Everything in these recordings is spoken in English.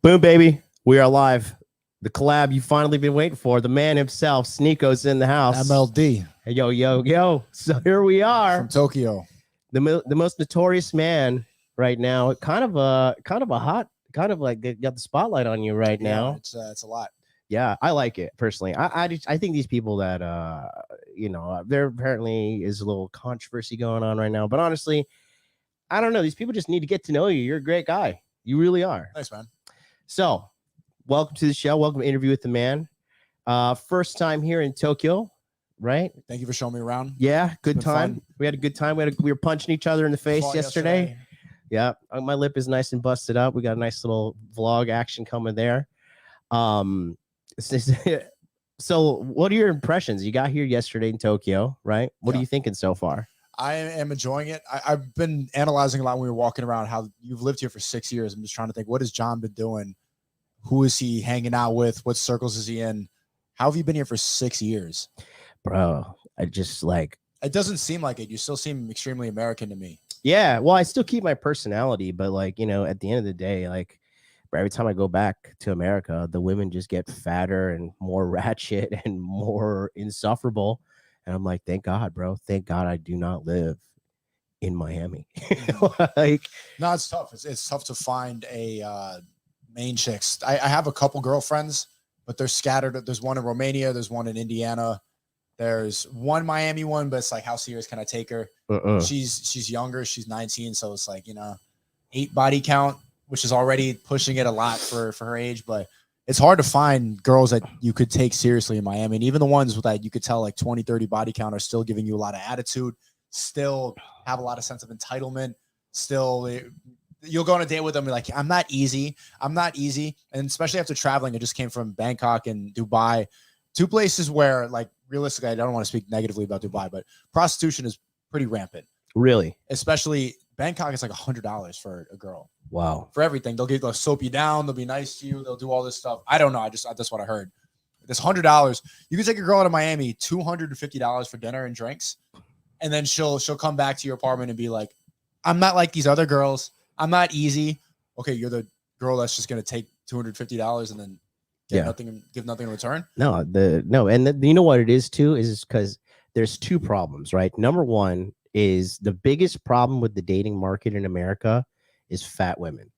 Boom, baby. We are live. The collab you finally been waiting for. The man himself, SNEAKO's in the house. MLD. Hey, yo, yo, yo. So here we are. From Tokyo. The most notorious man right now. Kind of a hot, kind of like got the spotlight on you right now. It's a lot. Yeah, I like it personally. I think these people that there apparently is a little controversy going on right now. But honestly, I don't know. These people just need to get to know you. You're a great guy. You really are. Thanks, man. So, welcome to the show. Welcome to Interview with the Man. First time here in Tokyo, right? Thank you for showing me around. Yeah, good time. Fun. We had a good time. We were punching each other in the face yesterday. Yeah, my lip is nice and busted up. We got a nice little vlog action coming there. So what are your impressions? You got here yesterday in Tokyo, right? What are you thinking so far? I am enjoying it. I've been analyzing a lot when we were walking around how you've lived here for 6 years. I'm just trying to think, what has John been doing? Who is he hanging out with? What circles is he in? How have you been here for 6 years? Bro, I just like... It doesn't seem like it. You still seem extremely American to me. Yeah, well, I still keep my personality, but like, at the end of the day, like every time I go back to America, the women just get fatter and more ratchet and more insufferable. And I'm like, thank God, bro. Thank God I do not live in Miami. Like, no, it's tough. It's tough to find a main chicks. I have a couple girlfriends, but they're scattered. There's one in Romania. There's one in Indiana. There's one Miami one, but it's like, how serious can I take her? She's younger. She's 19. So it's like, 8 body count, which is already pushing it a lot for her age. But it's hard to find girls that you could take seriously in Miami. And even the ones that you could tell like 20, 30 body count are still giving you a lot of attitude, still have a lot of sense of entitlement. Still, you'll go on a date with them and be like, I'm not easy. And especially after traveling, I just came from Bangkok and Dubai, 2 places where, like, realistically, I don't want to speak negatively about Dubai, but prostitution is pretty rampant. Really? Especially Bangkok is like $100 for a girl. Wow. For everything. They'll soap you down. They'll be nice to you. They'll do all this stuff. I don't know. That's what I heard. This $100, you can take a girl out of Miami, $250 for dinner and drinks. And then she'll come back to your apartment and be like, I'm not like these other girls. I'm not easy. Okay, you're the girl that's just going to take $250 and then give nothing in return. And you know what it is too, is because there's 2 problems, right? Number one is the biggest problem with the dating market in America is fat women,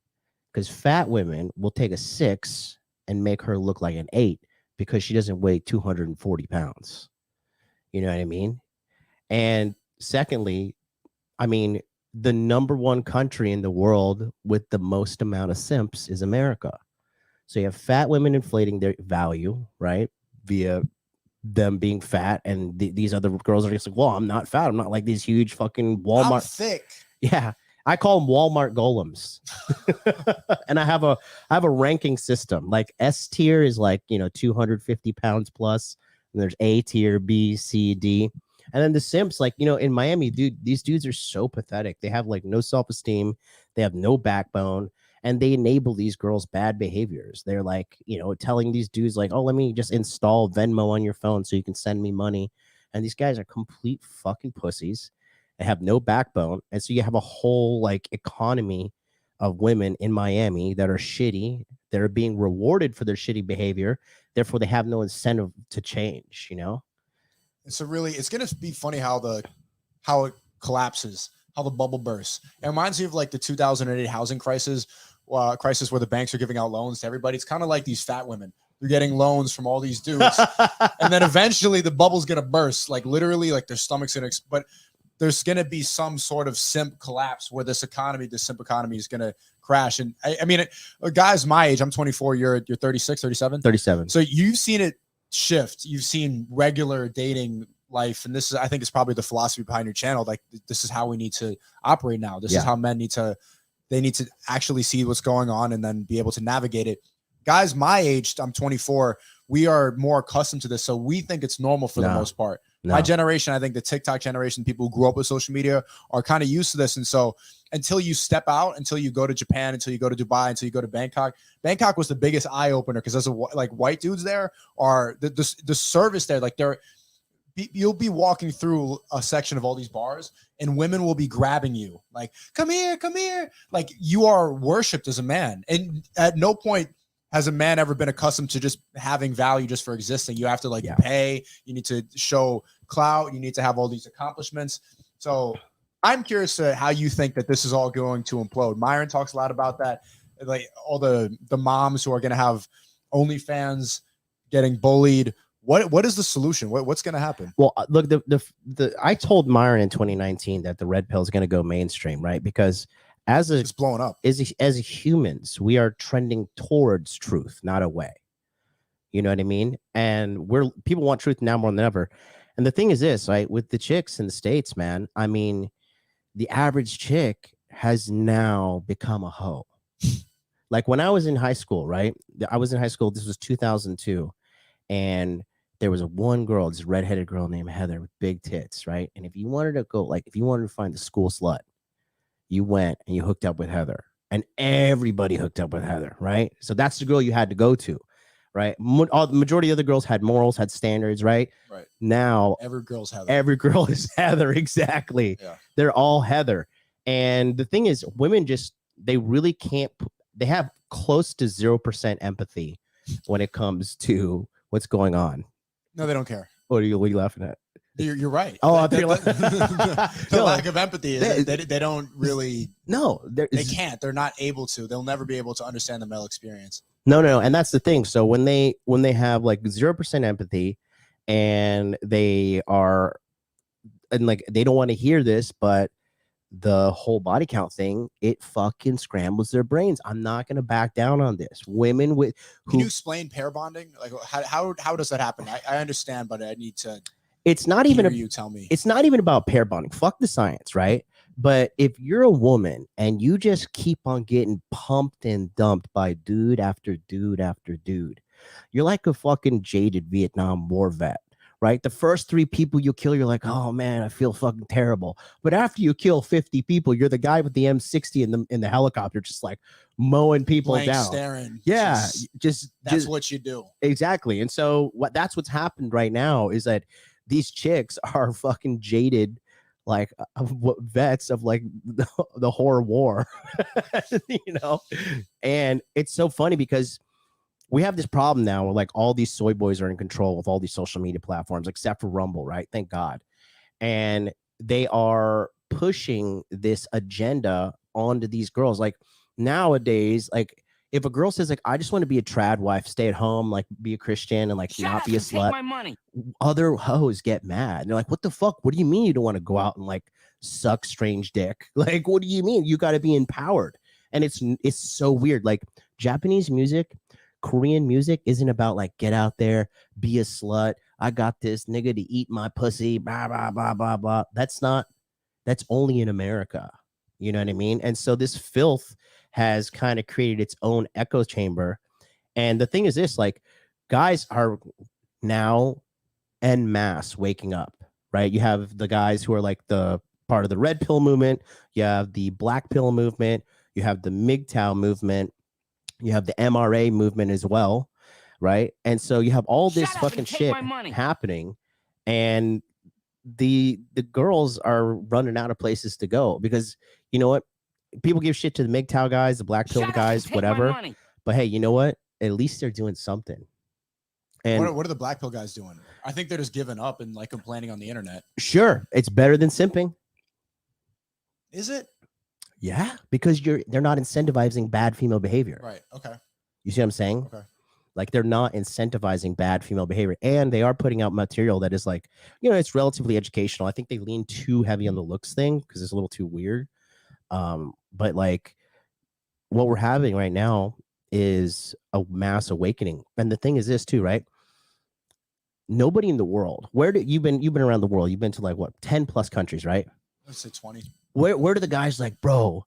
because fat women will take a 6 and make her look like an 8 because she doesn't weigh 240 pounds. You know what I mean? And secondly, I mean, the number 1 country in the world with the most amount of simps is America. So you have fat women inflating their value, right? Via them being fat. And these other girls are just like, well, I'm not fat. I'm not like these huge fucking Walmart. I'm thick. Yeah. I call them Walmart golems. And I have a ranking system. Like S tier is like, 250 pounds plus. And there's A tier, B, C, D. And then the simps, like, in Miami, dude, these dudes are so pathetic. They have like no self-esteem. They have no backbone. And they enable these girls' bad behaviors. They're like, telling these dudes like, oh, let me just install Venmo on your phone so you can send me money. And these guys are complete fucking pussies. They have no backbone. And so you have a whole like economy of women in Miami that are shitty. That are being rewarded for their shitty behavior. Therefore, they have no incentive to change, So really, it's going to be funny how it collapses, how the bubble bursts. It reminds me of like the 2008 housing crisis where the banks are giving out loans to everybody. It's kind of like these fat women. They're getting loans from all these dudes. And then eventually the bubble's going to burst, like literally, like their stomach's going to, but there's going to be some sort of simp collapse where this simp economy is going to crash. And I mean, guys my age, I'm 24, you're 36, 37? 37. So you've seen it shift. You've seen regular dating life. And this is, I think it's probably the philosophy behind your channel. Like, this is how we need to operate now. This is how men need to actually see what's going on and then be able to navigate it. Guys my age, I'm 24, we are more accustomed to this. So we think it's normal for the most part. My generation, I think the TikTok generation, people who grew up with social media are kind of used to this. And so until you step out, until you go to Japan, until you go to Dubai, until you go to Bangkok was the biggest eye opener, because there's like white dudes there are the service there. Like you'll be walking through a section of all these bars, and women will be grabbing you, like, come here, come here. Like, you are worshipped as a man. And at no point has a man ever been accustomed to just having value just for existing. You have to like pay, you need to show clout, you need to have all these accomplishments. So I'm curious to how you think that this is all going to implode. Myron talks a lot about that, like all the moms who are going to have OnlyFans getting bullied. What is the solution? What's going to happen? Well, look, I told Myron in 2019 that the red pill is going to go mainstream, right? Because it's blowing up. As humans, we are trending towards truth, not away. You know what I mean? And people want truth now more than ever. And the thing is this, right? With the chicks in the States, man, I mean, the average chick has now become a hoe. Like when I was in high school, right? I was in high school. This was 2002. And there was one girl, this redheaded girl named Heather with big tits, right? And if you wanted to find the school slut, you went and you hooked up with Heather, and everybody hooked up with Heather, right? So that's the girl you had to go to, right? The majority of the girls had morals, had standards, right? Right. Now every girl is Heather, exactly. Yeah. They're all Heather. And the thing is, women they really can't. They have close to 0% empathy when it comes to what's going on. No, they don't care. What are you laughing at? You're right. Oh, the lack of empathy is they don't really. No, they can't. They're not able to. They'll never be able to understand the male experience. No, and that's the thing. So when they have like 0% empathy, and they don't want to hear this, but the whole body count thing, it fucking scrambles their brains. I'm not gonna back down on this. Women can you explain pair bonding? Like how does that happen? I understand, but I need to. It's not even you tell me. It's not even about pair bonding. Fuck the science, right? But if you're a woman and you just keep on getting pumped and dumped by dude after dude after dude, you're like a fucking jaded Vietnam War vet, right? The first 3 people you kill, you're like, oh man, I feel fucking terrible. But after you kill 50 people, you're the guy with the M60 in the helicopter, just like mowing people down. Staring. Yeah, that's what you do. Exactly. And so that's what's happened right now is that these chicks are fucking jaded, like vets of like the horror war, you know? And it's so funny because we have this problem now where like all these soy boys are in control with all these social media platforms, except for Rumble, right? Thank God. And they are pushing this agenda onto these girls. Like nowadays, like if a girl says like, I just want to be a trad wife, stay at home, like be a Christian and like not be a slut, my money. Other hoes get mad. And they're like, what the fuck? What do you mean you don't want to go out and like suck strange dick? Like, what do you mean? You got to be empowered. And it's so weird. Like Japanese music, Korean music isn't about like get out there, be a slut. I got this nigga to eat my pussy, blah, blah, blah, blah, blah. That's only in America. You know what I mean? And so this filth has kind of created its own echo chamber. And the thing is this, like guys are now en masse waking up, right? You have the guys who are like the part of the red pill movement. You have the black pill movement. You have the MGTOW movement. You have the MRA movement as well, right? And so you have all this fucking shit happening, and the girls are running out of places to go because you know what? People give shit to the MGTOW guys, the black pill guys, whatever. But hey, you know what? At least they're doing something. And what are the black pill guys doing? I think they're just giving up and like complaining on the internet. Sure, it's better than simping. Is it? Yeah, because they're not incentivizing bad female behavior. Right. Okay. You see what I'm saying? Okay. Like they're not incentivizing bad female behavior, and they are putting out material that is like, you know, it's relatively educational. I think they lean too heavy on the looks thing because it's a little too weird. But like what we're having right now is a mass awakening. And the thing is this too, right? Nobody in the world, you've been around the world, you've been to like what, 10 plus countries, right? Let's say 20. Where do the guys like, bro,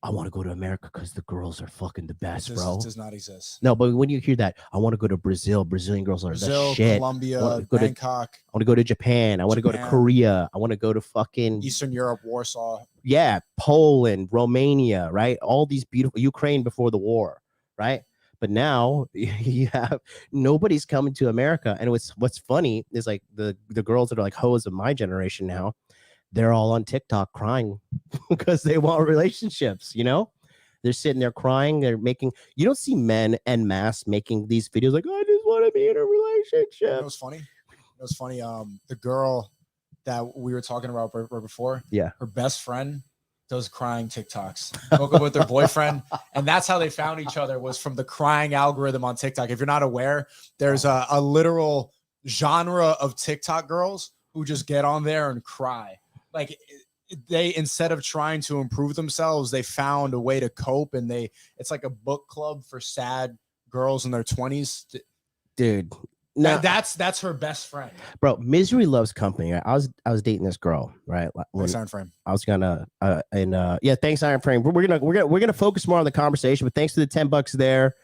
I want to go to America because the girls are fucking the best, bro? It does not exist. No, but when you hear that, I want to go to Brazil. Brazilian girls are the shit. Colombia, Bangkok. I want to go to Japan. I want to go to Korea. I want to go to fucking Eastern Europe, Warsaw. Yeah, Poland, Romania, right? All these beautiful Ukraine before the war, right? But now you have nobody's coming to America. And what's funny is like the girls that are like hoes of my generation now, they're all on TikTok crying because they want relationships, you know? They're sitting there crying. They're making, you don't see men en masse making these videos like, I just want to be in a relationship. You know what's funny? The girl that we were talking about right before, yeah, her best friend does crying TikToks. Broke up with their boyfriend, and that's how they found each other, was from the crying algorithm on TikTok. If you're not aware, there's a literal genre of TikTok girls who just get on there and cry. Like, they, instead of trying to improve themselves, they found a way to cope, and it's like a book club for sad girls in their 20s. Dude. No, that's her best friend, bro. Misery loves company. Right? I was dating this girl, right? Thanks, Iron Frame. I was gonna thanks, Iron Frame. We're gonna focus more on the conversation, but thanks for the $10 there.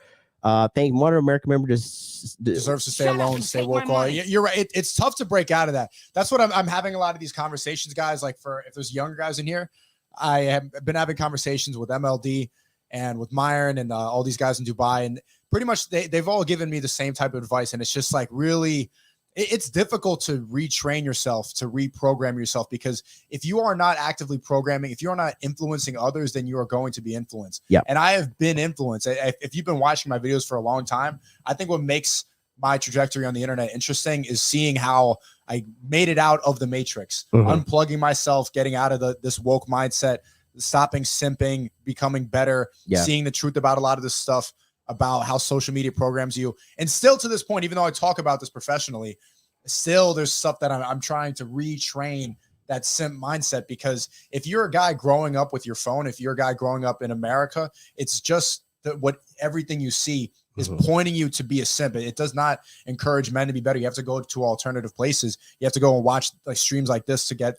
Thank one American member deserves to stay alone, stay woke. You're right. It's tough to break out of that. That's what I'm having a lot of these conversations, guys. Like, for if there's younger guys in here, I have been having conversations with MLD and with Myron and all these guys in Dubai, and pretty much they've all given me the same type of advice. And it's just like, really, it's difficult to retrain yourself, to reprogram yourself, because if you are not actively programming, if you're not influencing others, then you are going to be influenced. Yeah. And I have been influenced. If you've been watching my videos for a long time, I think what makes my trajectory on the internet interesting is seeing how I made it out of the matrix, unplugging myself, getting out of this woke mindset, stopping simping, becoming better, seeing the truth about a lot of this stuff, about how social media programs you. And still to this point, even though I talk about this professionally, still there's stuff that I'm trying to retrain that simp mindset. Because if you're a guy growing up with your phone, if you're a guy growing up in America, it's just what everything you see is pointing you to be a simp. It does not encourage men to be better. You have to go to alternative places. You have to go and watch like streams like this to get,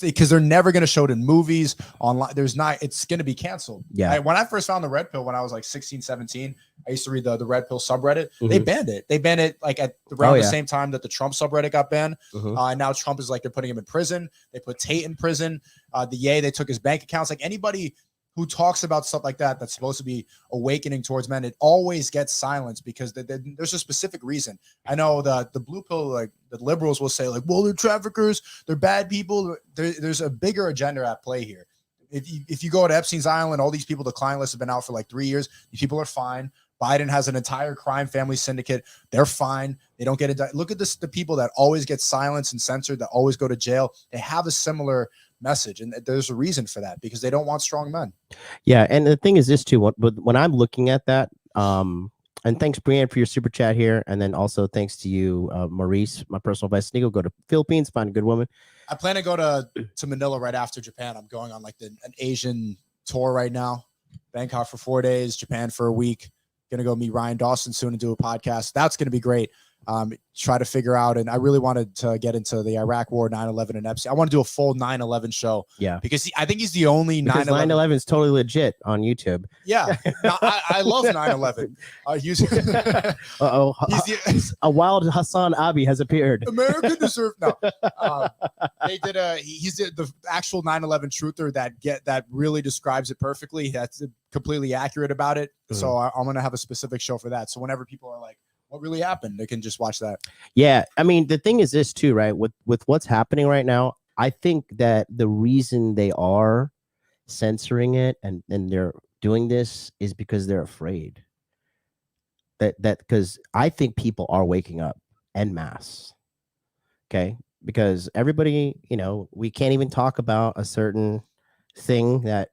because they're never going to show it in movies, online. It's going to be canceled. Yeah. When I first found the red pill, when I was like 16, 17, I used to read the red pill subreddit. They banned it. They banned it like at around the same time that the Trump subreddit got banned. And now Trump is like, they're putting him in prison. They put Tate in prison. They took his bank accounts. Like, anybody who talks about stuff like that, that's supposed to be awakening towards men, it always gets silenced because there's a specific reason. I know the blue pill, like the liberals will say like, well, they're traffickers, they're bad people. There's a bigger agenda at play here. If you go to Epstein's Island, all these people, the client list have been out for like 3 years. These people are fine. Biden has an entire crime family syndicate. They're fine. They don't get it. Look at this, the people that always get silenced and censored, that always go to jail. They have a similar message, and there's a reason for that, because they don't want strong men. Yeah, and the thing is this too, when I'm looking at that, and thanks Brianne for your super chat here, and then also thanks to you, Maurice, my personal advice, SNEAKO, go to Philippines, find a good woman. I plan to go to Manila right after Japan. I'm going on like an Asian tour right now. Bangkok for 4 days, Japan for a week. Gonna go meet Ryan Dawson soon and do a podcast. That's gonna be great. Try to figure out, and I really wanted to get into the Iraq War, 9/11, and Epstein. I want to do a full 9/11 show. Yeah, because I think he's the only 9/11 is totally legit on YouTube. Yeah, no, I love 9/11. A wild Hassan Abi has appeared. America deserves no. They did he's the actual 9/11 truther that really describes it perfectly. That's completely accurate about it. So I'm gonna have a specific show for that. So whenever people are like, what really happened, they can just watch that. Yeah, I mean, the thing is this too, right? With what's happening right now, I think that the reason they are censoring it and they're doing this is because they're afraid. That because I think people are waking up en masse. Okay, because everybody, we can't even talk about a certain thing that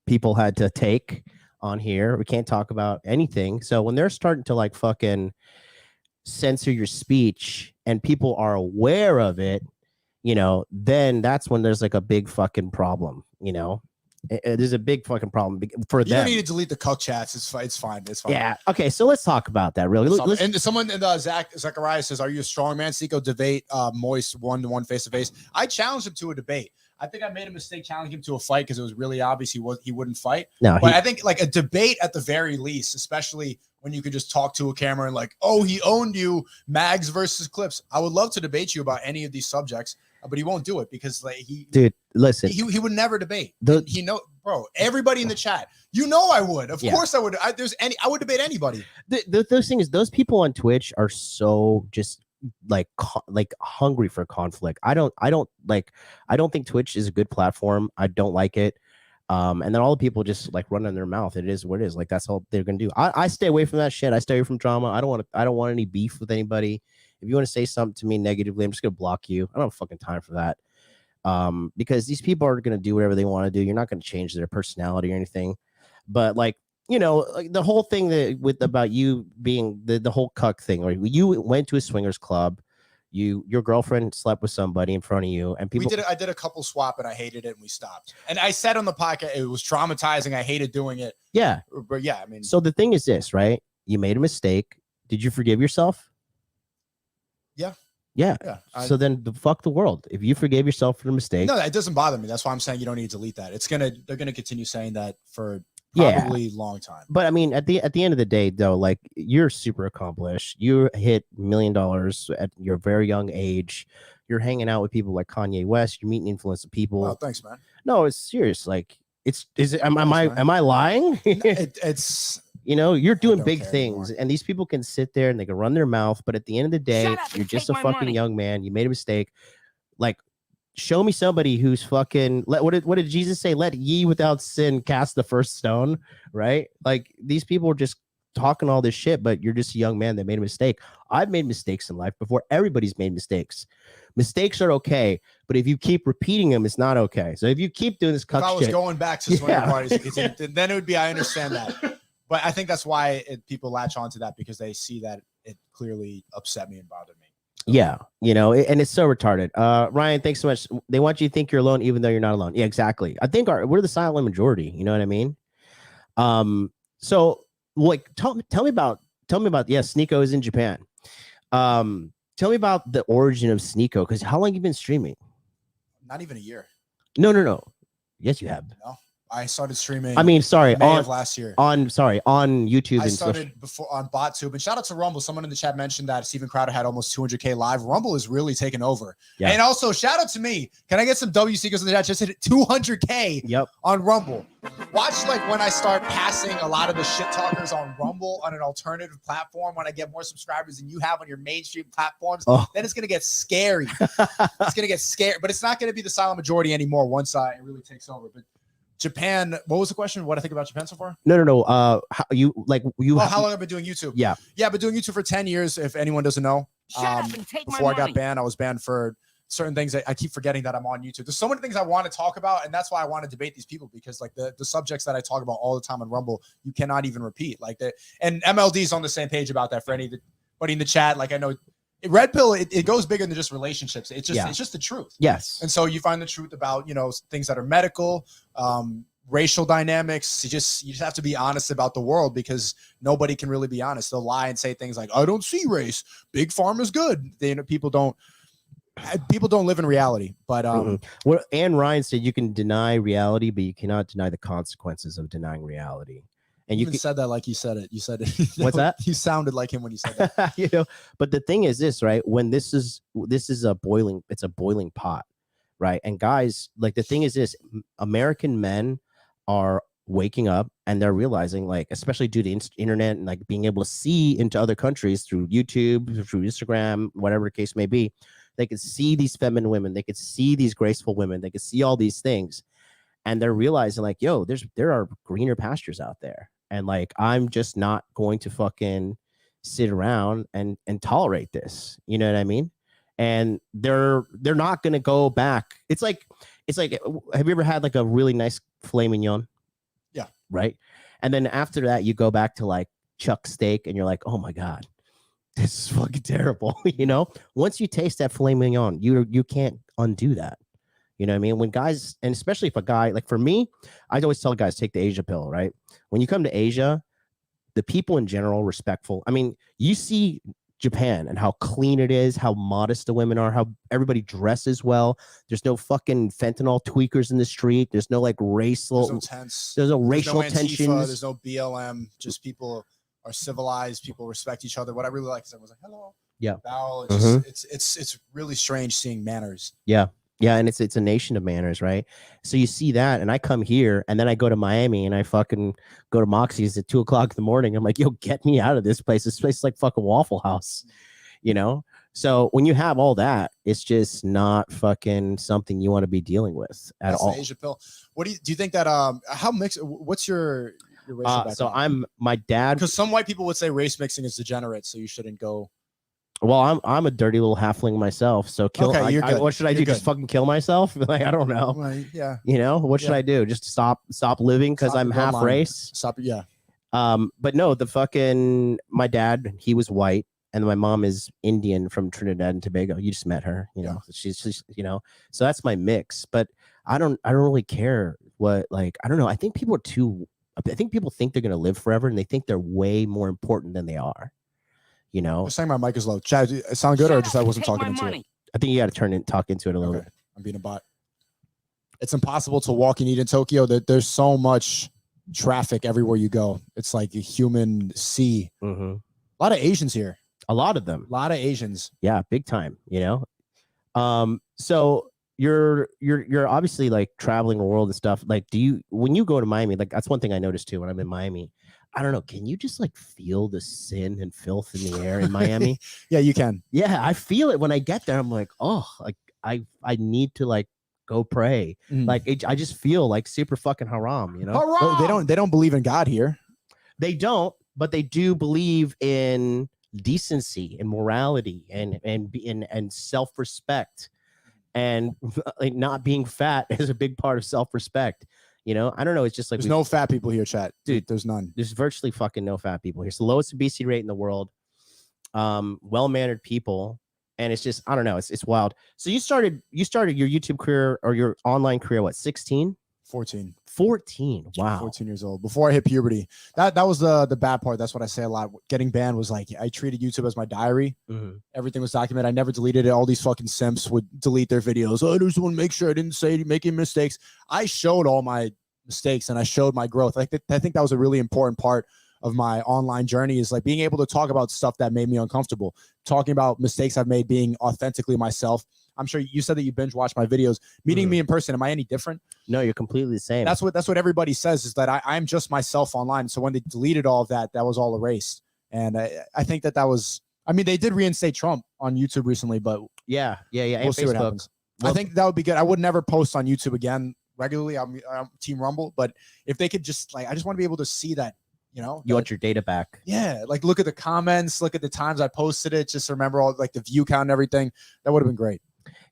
people had to take on here. We can't talk about anything. So when they're starting to like fucking censor your speech and people are aware of it, then that's when there's like a big fucking problem. There's a big fucking problem for them. You don't need to delete the cuck chats. It's fine. It's fine. Yeah. Okay. So let's talk about that. Really. And someone, Zachariah says, "Are you a strong man, SNEAKO? Debate Moist 1-to-1 face-to-face." I challenged him to a debate. I think I made a mistake challenging him to a fight because it was really obvious he wouldn't fight. No, but I think like a debate at the very least, especially when you could just talk to a camera and like, oh, he owned you, mags versus clips. I would love to debate you about any of these subjects, but he won't do it because like dude, listen, he would never debate. Bro, bro, everybody in the chat, you know, I would. Of Yeah. course I would. I would debate anybody. Those things, those people on Twitch are so just like hungry for conflict. I don't think Twitch is a good platform. I don't like it. And then all the people just like run in their mouth. It is what it is. Like that's all they're gonna do. I stay away from that shit. I stay away from drama. I don't want any beef with anybody. If you want to say something to me negatively, I'm just gonna block you. I don't have fucking time for that. Because these people are gonna do whatever they want to do. You're not gonna change their personality or anything. But like, you know, like the whole thing about you being the whole cuck thing, right? You went to a swingers club, your girlfriend slept with somebody in front of you, and people. I did a couple swap and I hated it and we stopped. And I said on the podcast it was traumatizing. I hated doing it. Yeah, but yeah, I mean. So the thing is this, right? You made a mistake. Did you forgive yourself? Yeah. Yeah. So then fuck the world. If you forgave yourself for the mistake. No, it doesn't bother me. That's why I'm saying you don't need to delete that. They're gonna continue saying that for probably long time. But I mean, at the end of the day, though, like you're super accomplished. You hit $1 million at your very young age. You're hanging out with people like Kanye West. You're meeting influential people. Oh, thanks, man. No, it's serious. Like am I lying? It's you know, you're doing big things, and these people can sit there and they can run their mouth. But at the end of the day, you're just a fucking young man. You made a mistake. Like, show me somebody who's fucking. What did Jesus say? Let ye without sin cast the first stone. Right? Like these people are just talking all this shit, but you're just a young man that made a mistake. I've made mistakes in life before. Everybody's made mistakes. Mistakes are okay, but if you keep repeating them, it's not okay. So if you keep doing this cuck shit, if I was going back to swinger parties, then it would be. I understand that. But I think that's why people latch onto that, because they see that it clearly upset me and bothered me. Yeah, you know, and it's so retarded. Ryan, thanks so much. They want you to think you're alone, even though you're not alone. Yeah, exactly. I think we're the silent majority. You know what I mean? So like, tell me about SNEAKO is in Japan. Tell me about the origin of SNEAKO, because how long have you been streaming? Not even a year. No. Yes, you have. No. I started streaming. I mean, sorry, May of last year. On YouTube. I started before on BotTube, and shout out to Rumble. Someone in the chat mentioned that Steven Crowder had almost 200K live. Rumble is really taking over. Yeah. And also, shout out to me. Can I get some W seekers in the chat? Just hit 200K. Yep. On Rumble. Watch like when I start passing a lot of the shit talkers on Rumble on an alternative platform. When I get more subscribers than you have on your mainstream platforms, then it's gonna get scary. It's gonna get scary, but it's not gonna be the silent majority anymore once it really takes over. But Japan, what was the question? What I think about Japan so far? No. How long I've been doing YouTube? Yeah, I've been doing YouTube for 10 years. If anyone doesn't know, before I got banned, I was banned for certain things. I keep forgetting that I'm on YouTube. There's so many things I want to talk about, and that's why I want to debate these people, because like the subjects that I talk about all the time on Rumble, you cannot even repeat like that. And MLD is on the same page about that. For anybody in the chat, like I know. Red pill, it goes bigger than just relationships. It's just the truth. Yes. And so you find the truth about, you know, things that are medical, racial dynamics. You just have to be honest about the world, because nobody can really be honest. They'll lie and say things like, I don't see race. Big Pharma is good. People don't live in reality. But well, Anne Ryan said you can deny reality, but you cannot deny the consequences of denying reality. And you said that like you said it. You said it. What's that? You sounded like him when you said that. You know, but the thing is this, right? When this is a boiling pot, right? And guys, like the thing is this, American men are waking up and they're realizing, like, especially due to internet and like being able to see into other countries through YouTube, through Instagram, whatever the case may be, they could see these feminine women, they could see these graceful women, they could see all these things, and they're realizing like, yo, there are greener pastures out there. And like, I'm just not going to fucking sit around and tolerate this. You know what I mean? And they're not going to go back. It's like, have you ever had like a really nice filet mignon? Yeah. Right. And then after that, you go back to like chuck steak and you're like, oh my God, this is fucking terrible. You know, once you taste that filet mignon, you can't undo that. You know what I mean? When guys, and especially if a guy, like for me, I always tell guys, take the Asia pill, right? When you come to Asia, the people in general, respectful. I mean, you see Japan and how clean it is, how modest the women are, how everybody dresses well. There's no fucking fentanyl tweakers in the street. There's no like racial, there's no racial tensions. There's no BLM. Just people are civilized. People respect each other. What I really like is everyone's like, hello. Yeah. Bow. It's really strange seeing manners. Yeah. Yeah, and it's a nation of manners, right? So you see that, and I come here, and then I go to Miami, and I fucking go to Moxie's at 2 o'clock in the morning. I'm like, yo, get me out of this place. This place is like fucking Waffle House, you know? So when you have all that, it's just not fucking something you want to be dealing with at all. Asia pill. What do you think that how mixed? What's your racial background? So my dad, because some white people would say race mixing is degenerate, so you shouldn't go. Well, I'm a dirty little halfling myself. So kill. Okay, what should I do? Just fucking kill myself? Like, I don't know. Well, yeah. You know, what should I do? Just stop living because I'm half race. Stop. Yeah. But no, my dad, he was white, and my mom is Indian from Trinidad and Tobago. You just met her, you know. She's you know. So that's my mix. But I don't really care what, like, I don't know. I think people think they're gonna live forever, and they think they're way more important than they are. You know, I'm saying my mic is low. Chad, it sound good, or just I wasn't talking into it? I think you got to talk into it a little bit. I'm being a bot. It's impossible to walk and eat in Tokyo. There's so much traffic everywhere you go. It's like a human sea. Mm-hmm. A lot of Asians here. A lot of them. A lot of Asians. Yeah, big time. You know, so you're obviously like traveling the world and stuff. Like, when you go to Miami, like that's one thing I noticed too when I'm in Miami. I don't know. Can you just like feel the sin and filth in the air in Miami? Yeah, you can. Yeah, I feel it when I get there. I'm like, oh, like I need to like go pray. Like I just feel like super fucking haram. You know, haram! They don't believe in God here. They don't, but they do believe in decency and morality and self-respect, and like not being fat is a big part of self-respect. You know, I don't know. It's just like there's no fat people here, chat. Dude, there's none. There's virtually fucking no fat people here. It's the lowest obesity rate in the world. Well-mannered people, and it's just, I don't know. It's wild. So you started your YouTube career or your online career, what, 16? 14. 14. Wow. 14 years old. Before I hit puberty. That was the bad part. That's what I say a lot. Getting banned was like, I treated YouTube as my diary. Mm-hmm. Everything was documented. I never deleted it. All these fucking simps would delete their videos. Oh, I just want to make sure I didn't say making mistakes. I showed all my mistakes and I showed my growth. I think that was a really important part of my online journey, is like being able to talk about stuff that made me uncomfortable, talking about mistakes I've made, being authentically myself. I'm sure you said that you binge watch my videos. Meeting me in person, am I any different? No, you're completely the same. That's what everybody says, is that I'm just myself online. So when they deleted all of that, that was all erased. And I think that was, I mean, they did reinstate Trump on YouTube recently, but yeah. We'll see what happens. Well, I think that would be good. I would never post on YouTube again regularly. I'm Team Rumble, but if they could just I just want to be able to see that, you know, you want your data back. Yeah. Like look at the comments, look at the times I posted it, just remember all like the view count and everything. That would have been great.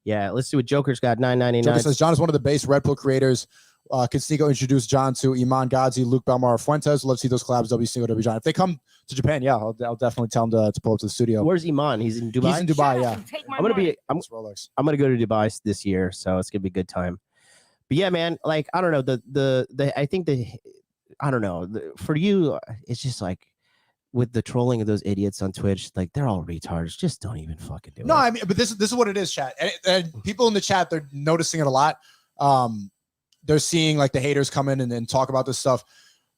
Yeah. Let's see what Joker's got. 999. Joker says, John is one of the base Red Pill creators. Can SNEAKO introduce John to Iman Ghazi, Luke Belmar Fuentes? Love to see those collabs. SNEAKO, John. If they come to Japan, yeah, I'll definitely tell them to pull up to the studio. Where's Iman? He's in Dubai. He's in Dubai. Yeah. I'm gonna go to Dubai this year, so it's gonna be a good time. But yeah, man, like I don't know I don't know. For you, it's just like with the trolling of those idiots on Twitch, like they're all retards. Just don't even fucking do it. No, I mean, but this is what it is, chat. And people in the chat, they're noticing it a lot. They're seeing like the haters come in and talk about this stuff.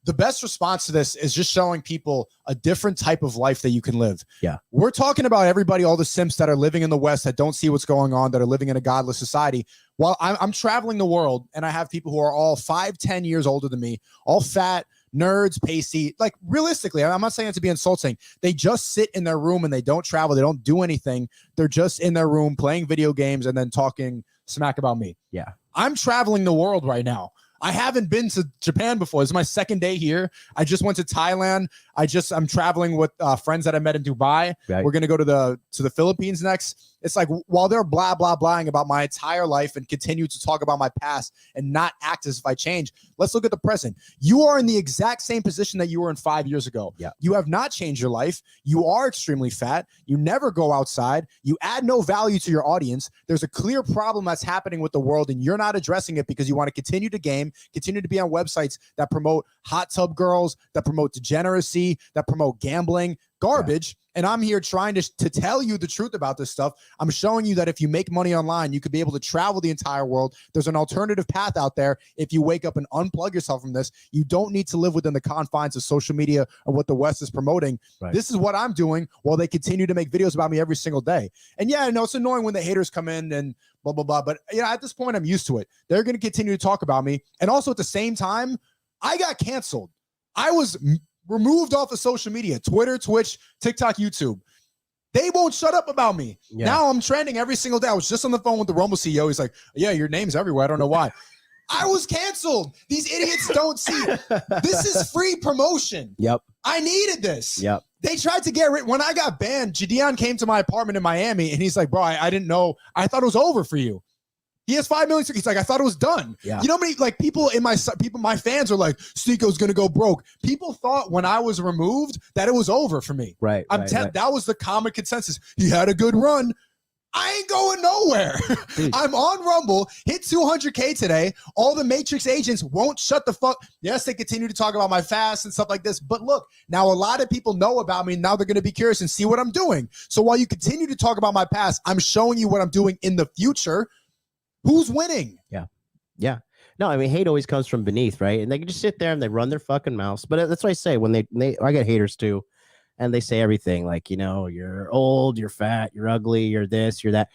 The best response to this is just showing people a different type of life that you can live. Yeah. We're talking about everybody, all the simps that are living in the West that don't see what's going on, that are living in a godless society. While I'm traveling the world and I have people who are all 5-10 years older than me, all fat, nerds, pasty. Like realistically, I'm not saying it to be insulting. They just sit in their room and they don't travel. They don't do anything. They're just in their room playing video games and then talking smack about me. Yeah. I'm traveling the world right now. I haven't been to Japan before. This is my second day here. I just went to Thailand. I'm traveling with friends that I met in Dubai. Right. We're gonna go to the Philippines next. It's like while they're blah blah blahing about my entire life and continue to talk about my past and not act as if I change, let's look at the present. You are in the exact same position that you were in 5 years ago. Yeah. You have not changed your life. You are extremely fat. You never go outside. You add no value to your audience. There's a clear problem that's happening with the world, and you're not addressing it because you want to continue to game, continue to be on websites that promote hot tub girls, that promote degeneracy, that promote gambling. garbage. And I'm here trying to tell you the truth about this stuff. I'm showing you that if you make money online, you could be able to travel the entire world. There's an alternative path out there. If you wake up and unplug yourself from this, you don't need to live within the confines of social media or what the West is promoting. Right. This is what I'm doing while they continue to make videos about me every single day. And yeah, I know it's annoying when the haters come in and blah, blah, blah. But you know, at this point, I'm used to it. They're going to continue to talk about me. And also at the same time, I got canceled. I was removed off of social media, Twitter, Twitch, TikTok, YouTube. They won't shut up about me. Yeah. Now I'm trending every single day. I was just on the phone with the Rumble CEO. He's like, yeah, your name's everywhere. I don't know why. I was canceled. These idiots don't see. This is free promotion. Yep. I needed this. Yep. They tried to get rid. When I got banned, Jadion came to my apartment in Miami and he's like, bro, I didn't know. I thought it was over for you. He has 5 million. He's like, I thought it was done. Yeah. You know how many like people in my fans are like, SNEAKO's gonna go broke. People thought when I was removed that it was over for me. Right. That was the common consensus. He had a good run. I ain't going nowhere. I'm on Rumble, hit 200K today. All the Matrix agents won't shut the fuck. Yes, they continue to talk about my fast and stuff like this. But look, now a lot of people know about me. Now they're going to be curious and see what I'm doing. So while you continue to talk about my past, I'm showing you what I'm doing in the future. Who's winning? Yeah. Yeah. No, I mean, hate always comes from beneath, right? And they can just sit there and they run their fucking mouths. But that's what I say when I get haters too. And they say everything like, you know, you're old, you're fat, you're ugly, you're this, you're that.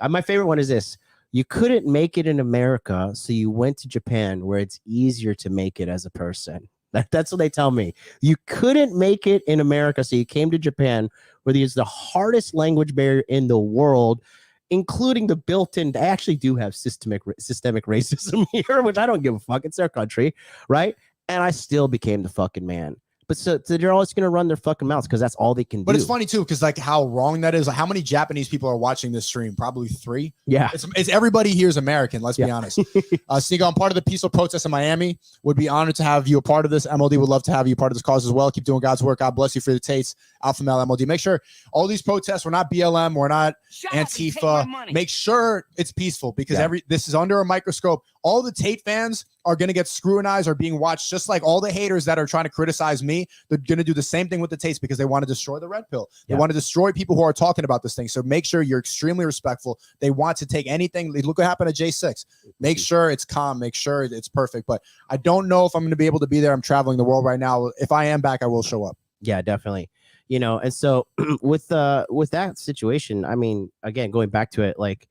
My favorite one is this. You couldn't make it in America, so you went to Japan where it's easier to make it as a person. That's what they tell me. You couldn't make it in America, so you came to Japan where there's the hardest language barrier in the world, including the built-in. They actually do have systemic racism here, which I don't give a fuck. It's their country, right? And I still became the fucking man. But so they're always going to run their fucking mouths because that's all they can do. But it's funny, too, because like how wrong that is. Like, how many Japanese people are watching this stream? Probably 3. Yeah. It's everybody here is American. Let's be honest. SNEAKO, I'm part of the peaceful protest in Miami. Would be honored to have you a part of this. MLD would love to have you part of this cause as well. Keep doing God's work. God bless you for the Tates. Alpha Male MLD. Make sure all these protests, we're not BLM. We're not Antifa. Make sure it's peaceful because this is under a microscope. All the Tate fans are going to get scrutinized or being watched just like all the haters that are trying to criticize me. They're going to do the same thing with the Tates because they want to destroy the red pill. They want to destroy people who are talking about this thing. So make sure you're extremely respectful. They want to take anything. Look what happened to J6. Make sure it's calm. Make sure it's perfect. But I don't know if I'm going to be able to be there. I'm traveling the world right now. If I am back, I will show up. Yeah, definitely. You know, and so with that situation, I mean, again, going back to it, like,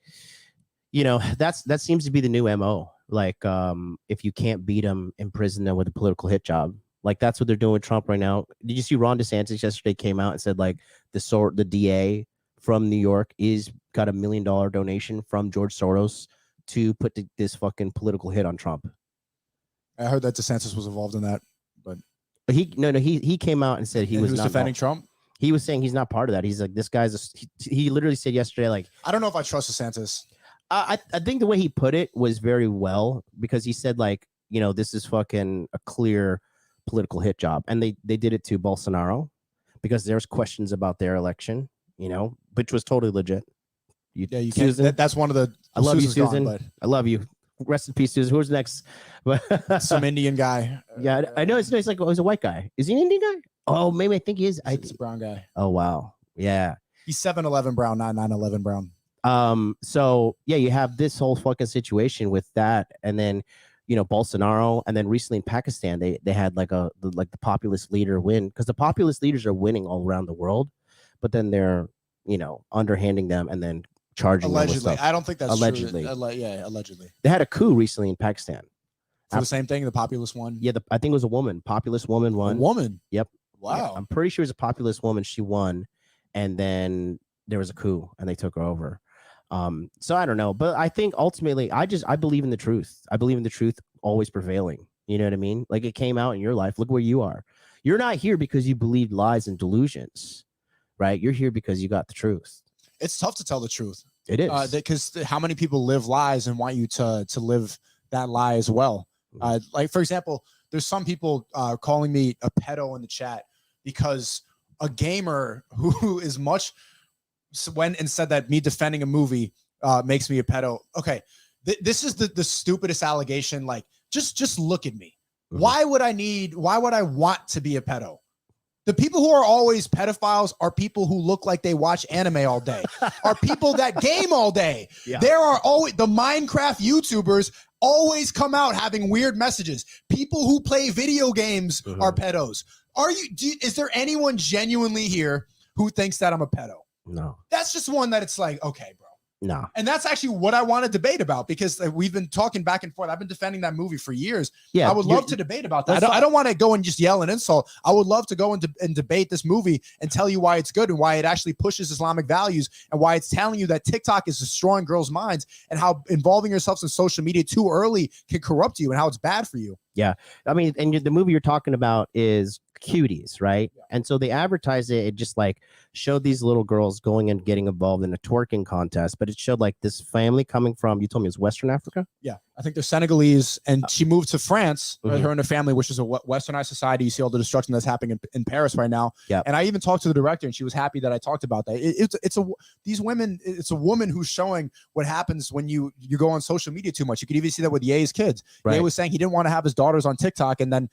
you know, that seems to be the new MO. Like, if you can't beat them, imprison them with a political hit job. Like, that's what they're doing with Trump right now. Did you see Ron DeSantis yesterday came out and said, like, the DA from New York got $1 million donation from George Soros to put this fucking political hit on Trump. I heard that DeSantis was involved in that, but he came out and said he was not defending Trump. He was saying he's not part of that. He's like, this guy's he literally said yesterday, like, I don't know if I trust DeSantis. I think the way he put it was very well, because he said, like, you know, this is fucking a clear political hit job. And they did it to Bolsonaro because there's questions about their election, you know, which was totally legit. You can't. That's one of the. I love you, Susan. But I love you. Rest in peace, Susan. Who's next? Some Indian guy. Yeah, I know. It's like, oh, he's a white guy. Is he an Indian guy? Oh, maybe I think he is. It's a brown guy. Oh, wow. Yeah. He's 7-11 brown, not 9-11 brown. So yeah, you have this whole fucking situation with that, and then, you know, Bolsonaro, and then recently in Pakistan, they had like the populist leader win, because the populist leaders are winning all around the world, but then they're, you know, underhanding them and then charging allegedly. Them with stuff. I don't think that's allegedly. True. Yeah, allegedly. They had a coup recently in Pakistan. For the same thing, the populist one. Yeah, I think it was a woman. Populist woman won. A woman. Yep. Wow. Yeah, I'm pretty sure it was a populist woman. She won, and then there was a coup, and they took her over. So I don't know, but I think ultimately I believe in the truth. I believe in the truth always prevailing. You know what I mean? Like, it came out in your life. Look where you are. You're not here because you believed lies and delusions, right? You're here because you got the truth. It's tough to tell the truth. It is, because how many people live lies and want you to live that lie as well? Like, for example, there's some people calling me a pedo in the chat because a gamer who is much went and said that me defending a movie makes me a pedo. Okay, this is the stupidest allegation. Like, just look at me. Mm-hmm. Why would I want to be a pedo? The people who are always pedophiles are people who look like they watch anime all day, are people that game all day. Yeah. There are always the Minecraft YouTubers always come out having weird messages. People who play video games are pedos. Is there anyone genuinely here who thinks that I'm a pedo? No. That's just one that it's like, okay, bro. No. And that's actually what I want to debate about, because we've been talking back and forth. I've been defending that movie for years. Yeah, I would love to debate about that. I don't want to go and just yell and insult. I would love to go and debate this movie and tell you why it's good and why it actually pushes Islamic values and why it's telling you that TikTok is destroying girls' minds and how involving yourselves in social media too early can corrupt you and how it's bad for you. Yeah. I mean, and the movie you're talking about is Cuties, right? Yeah. And so they advertised it. It just like showed these little girls going and getting involved in a twerking contest, but it showed like this family coming from, you told me it was Western Africa? Yeah. I think they're Senegalese, and she moved to France, her and her family, which is a westernized society. You see all the destruction that's happening in Paris right now. Yeah. And I even talked to the director, and she was happy that I talked about that. It's a woman who's showing what happens when you go on social media too much. You could even see that with Ye's kids. Right. Ye was saying he didn't want to have his daughters on TikTok, and then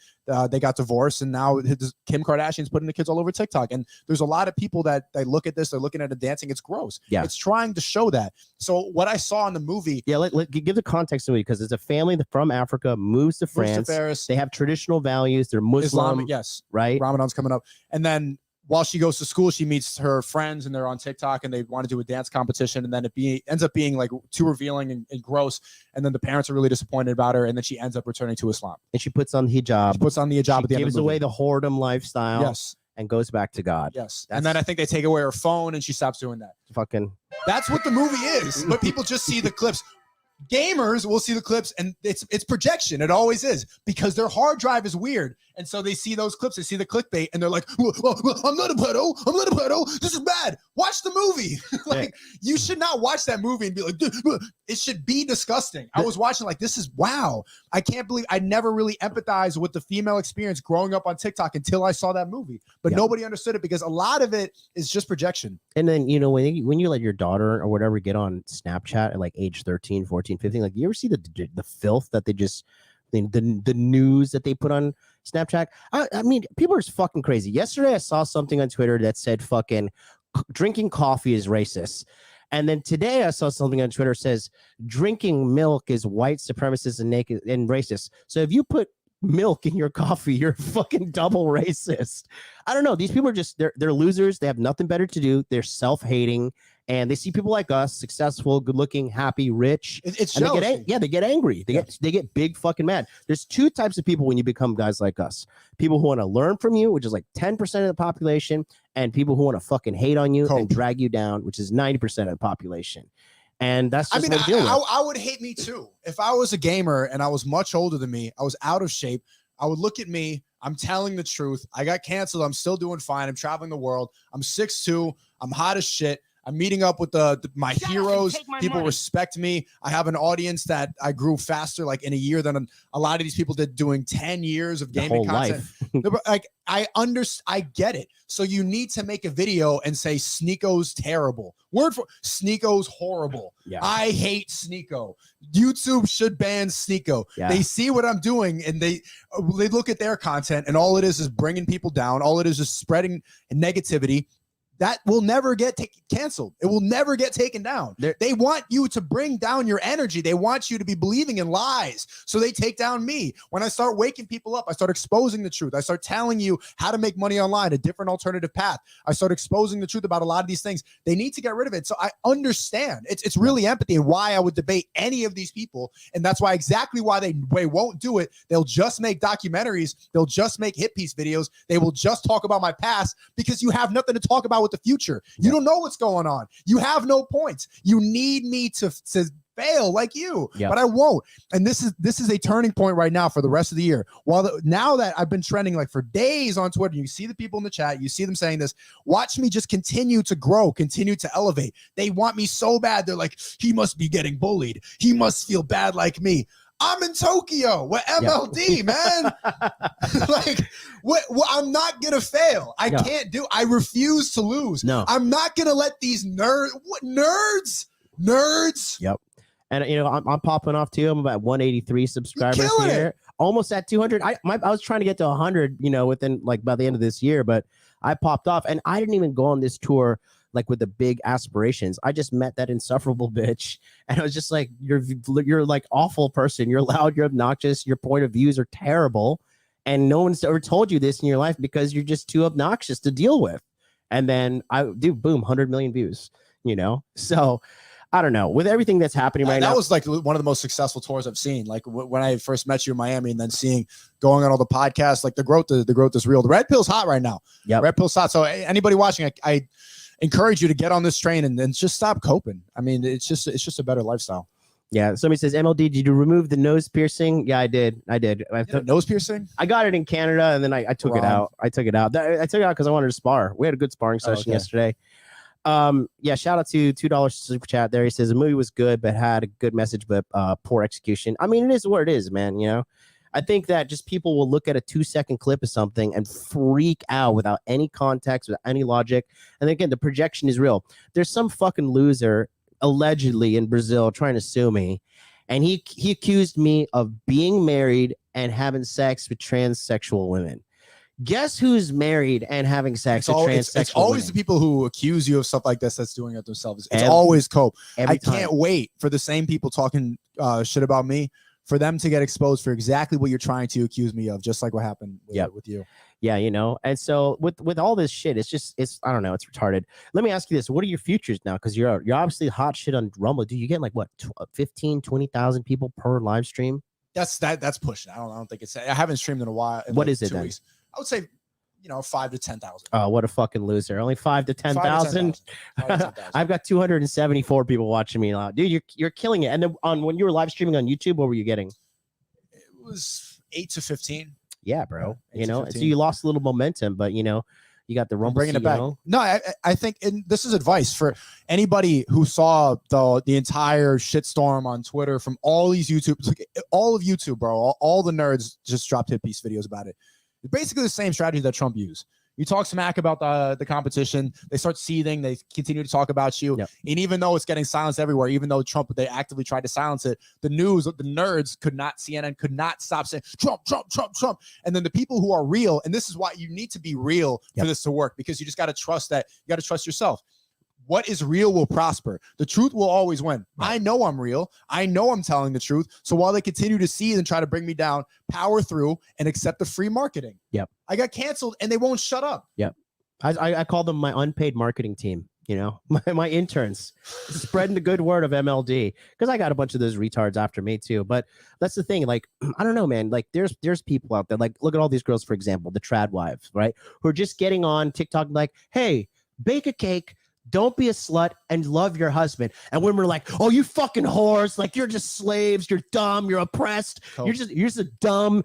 they got divorced, and now Kim Kardashian's putting the kids all over TikTok. And there's a lot of people that they look at this, they're looking at it dancing. It's gross. Yeah. It's trying to show that. So what I saw in the movie. Yeah, give the context to it, because it's a family from Africa moves to France. They have traditional values. They're Muslim. Islamic, yes. Right. Ramadan's coming up. And then while she goes to school, she meets her friends, and they're on TikTok, and they want to do a dance competition. And then ends up being like too revealing and gross. And then the parents are really disappointed about her. And then she ends up returning to Islam. And she puts on the hijab. She puts on the hijab. She gives away the whoredom lifestyle. Yes. And goes back to God. Yes. And then I think they take away her phone, and she stops doing that. That's what the movie is. But people just see the clips. Gamers will see the clips, and it's projection. It always is, because their hard drive is weird. And so they see those clips, they see the clickbait, and they're like, well, I'm not a pedo. I'm not a pedo. This is bad. Watch the movie. You should not watch that movie and be like, it should be disgusting. I was watching like, this is wow. I can't believe I never really empathized with the female experience growing up on TikTok until I saw that movie. But nobody understood it, because a lot of it is just projection. And then, when you let your daughter or whatever get on Snapchat at like age 13, 14, 15, like, you ever see the filth that they just, the news that they put on Snapchat? I mean, people are fucking crazy. Yesterday, I saw something on Twitter that said fucking drinking coffee is racist. And then today I saw something on Twitter that says drinking milk is white supremacist and naked and racist. So if you put milk in your coffee, you're fucking double racist. I don't know. These people are just, they're losers. They have nothing better to do. They're self-hating. And they see people like us, successful, good-looking, happy, rich. It's and they get angry. They get big fucking mad. There's two types of people when you become guys like us. People who want to learn from you, which is like 10% of the population, and people who want to fucking hate on you and drag you down, which is 90% of the population. And that's just what I would hate me too. If I was a gamer and I was much older than me, I was out of shape, I would look at me. I'm telling the truth. I got canceled. I'm still doing fine. I'm traveling the world. I'm 6'2". I'm hot as shit. I'm meeting up with my heroes. People respect me. I have an audience that I grew faster, like in a year, than a lot of these people did doing 10 years of gaming content. Like I get it. So you need to make a video and say SNEAKO's terrible. Word for SNEAKO's horrible. Yeah. I hate SNEAKO. YouTube should ban SNEAKO. Yeah. They see what I'm doing, and they look at their content, and all it is bringing people down. All it is spreading negativity. That will never get canceled. It will never get taken down. They want you to bring down your energy. They want you to be believing in lies. So they take down me. When I start waking people up, I start exposing the truth. I start telling you how to make money online, a different alternative path. I start exposing the truth about a lot of these things. They need to get rid of it. So I understand. It's really empathy, and why I would debate any of these people. And that's exactly why they won't do it. They'll just make documentaries. They'll just make hit piece videos. They will just talk about my past, because you have nothing to talk about with the future. You don't know what's going on. You have no points. You need me to fail like you, but I won't. And this is a turning point right now for the rest of the year. Now that I've been trending like for days on Twitter, you see the people in the chat, you see them saying this, watch me just continue to grow, continue to elevate. They want me so bad. They're like, he must be getting bullied. He must feel bad like me. I'm in Tokyo with MLD, man. I'm not going to fail. I refuse to lose. No. I'm not going to let these nerds. Yep. And, I'm popping off too. I'm about 183 subscribers here. almost at 200. I was trying to get to 100, you know, within like by the end of this year, but I popped off, and I didn't even go on this tour like with the big aspirations. I just met that insufferable bitch, and I was just like, you're like awful person. You're loud, you're obnoxious, your point of views are terrible, and no one's ever told you this in your life because you're just too obnoxious to deal with. And then boom, 100 million views, you know? So I don't know, with everything that's happening right now. That was like one of the most successful tours I've seen. Like when I first met you in Miami, and then going on all the podcasts, like the growth is real. The red pill's hot right now. Yeah, red pill's hot. So anybody watching, I encourage you to get on this train and just stop coping. I mean, it's just a better lifestyle. Yeah. Somebody says, MLD, did you remove the nose piercing? Yeah, I did. Nose piercing? I got it in Canada, and then I took it out. I took it out because I wanted to spar. We had a good sparring session yesterday. Yeah, shout out to $2 super chat there. He says the movie was good, but had a good message, but poor execution. I mean, it is what it is, man. You know, I think that just people will look at a 2-second clip of something and freak out without any context, without any logic. And again, the projection is real. There's some fucking loser allegedly in Brazil trying to sue me, and he accused me of being married and having sex with transsexual women. Guess who's married and having sex with transsexual It's always women? the people who accuse you of stuff like this that's doing it themselves. It's always cope. I can't wait for the same people talking shit about me, for them to get exposed for exactly what you're trying to accuse me of, just like what happened with you. Yeah, you know. And so with all this shit, it's I don't know, it's retarded. Let me ask you this. What are your futures now? Because you're obviously hot shit on Rumble. Do you get like what 15, 20,000 people per live stream? That's pushing. I don't think it's. I haven't streamed in a while. What is it then? Weeks. I would say, 5 to 10,000. Oh, what a fucking loser! Only 5 to 10,000. I've got 274 people watching me now, dude. You're killing it. And then when you were live streaming on YouTube, what were you getting? It was 8 to 15. Yeah, bro. You know, so you lost a little momentum, but you got the Rumble. Bringing it back. No, I think, and this is advice for anybody who saw the entire shitstorm on Twitter from all these all of YouTube, bro. All the nerds just dropped hit piece videos about it. It's basically the same strategy that Trump used. You talk smack about the competition, they start seething, they continue to talk about you. Yep. And even though it's getting silenced everywhere, even though they actively tried to silence it, the nerds CNN could not stop saying Trump, Trump, Trump, Trump. And then the people who are real, and this is why you need to be real for this to work, because you just got to trust yourself. What is real will prosper. The truth will always win. Right. I know I'm real. I know I'm telling the truth. So while they continue to seethe and try to bring me down, power through and accept the free marketing. Yep. I got canceled and they won't shut up. Yep. I call them my unpaid marketing team, my interns, spreading the good word of MLD, because I got a bunch of those retards after me too. But that's the thing. Like, I don't know, man. Like there's people out there, like, look at all these girls, for example, the trad wives, right? Who are just getting on TikTok like, hey, bake a cake, don't be a slut, and love your husband. And women are like, oh, you fucking whores. Like, you're just slaves. You're dumb. You're oppressed. Oh. You're just a dumb,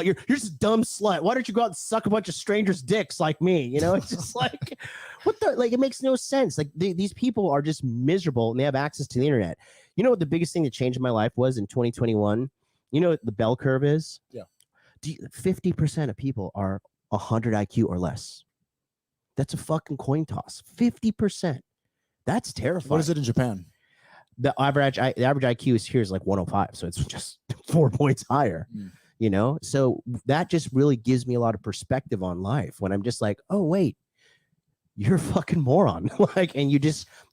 you're just a dumb slut. Why don't you go out and suck a bunch of strangers' dicks like me? It's just like, what the, like, it makes no sense. Like, these people are just miserable, and they have access to the internet. You know what the biggest thing that changed my life was in 2021? You know what the bell curve is? Yeah. 50% of people are 100 IQ or less. That's a fucking coin toss. 50%. That's terrifying. What is it in Japan? The average IQ here is like 105, so it's just 4 points higher. So that just really gives me a lot of perspective on life when I'm just like, oh wait, you're a fucking moron. And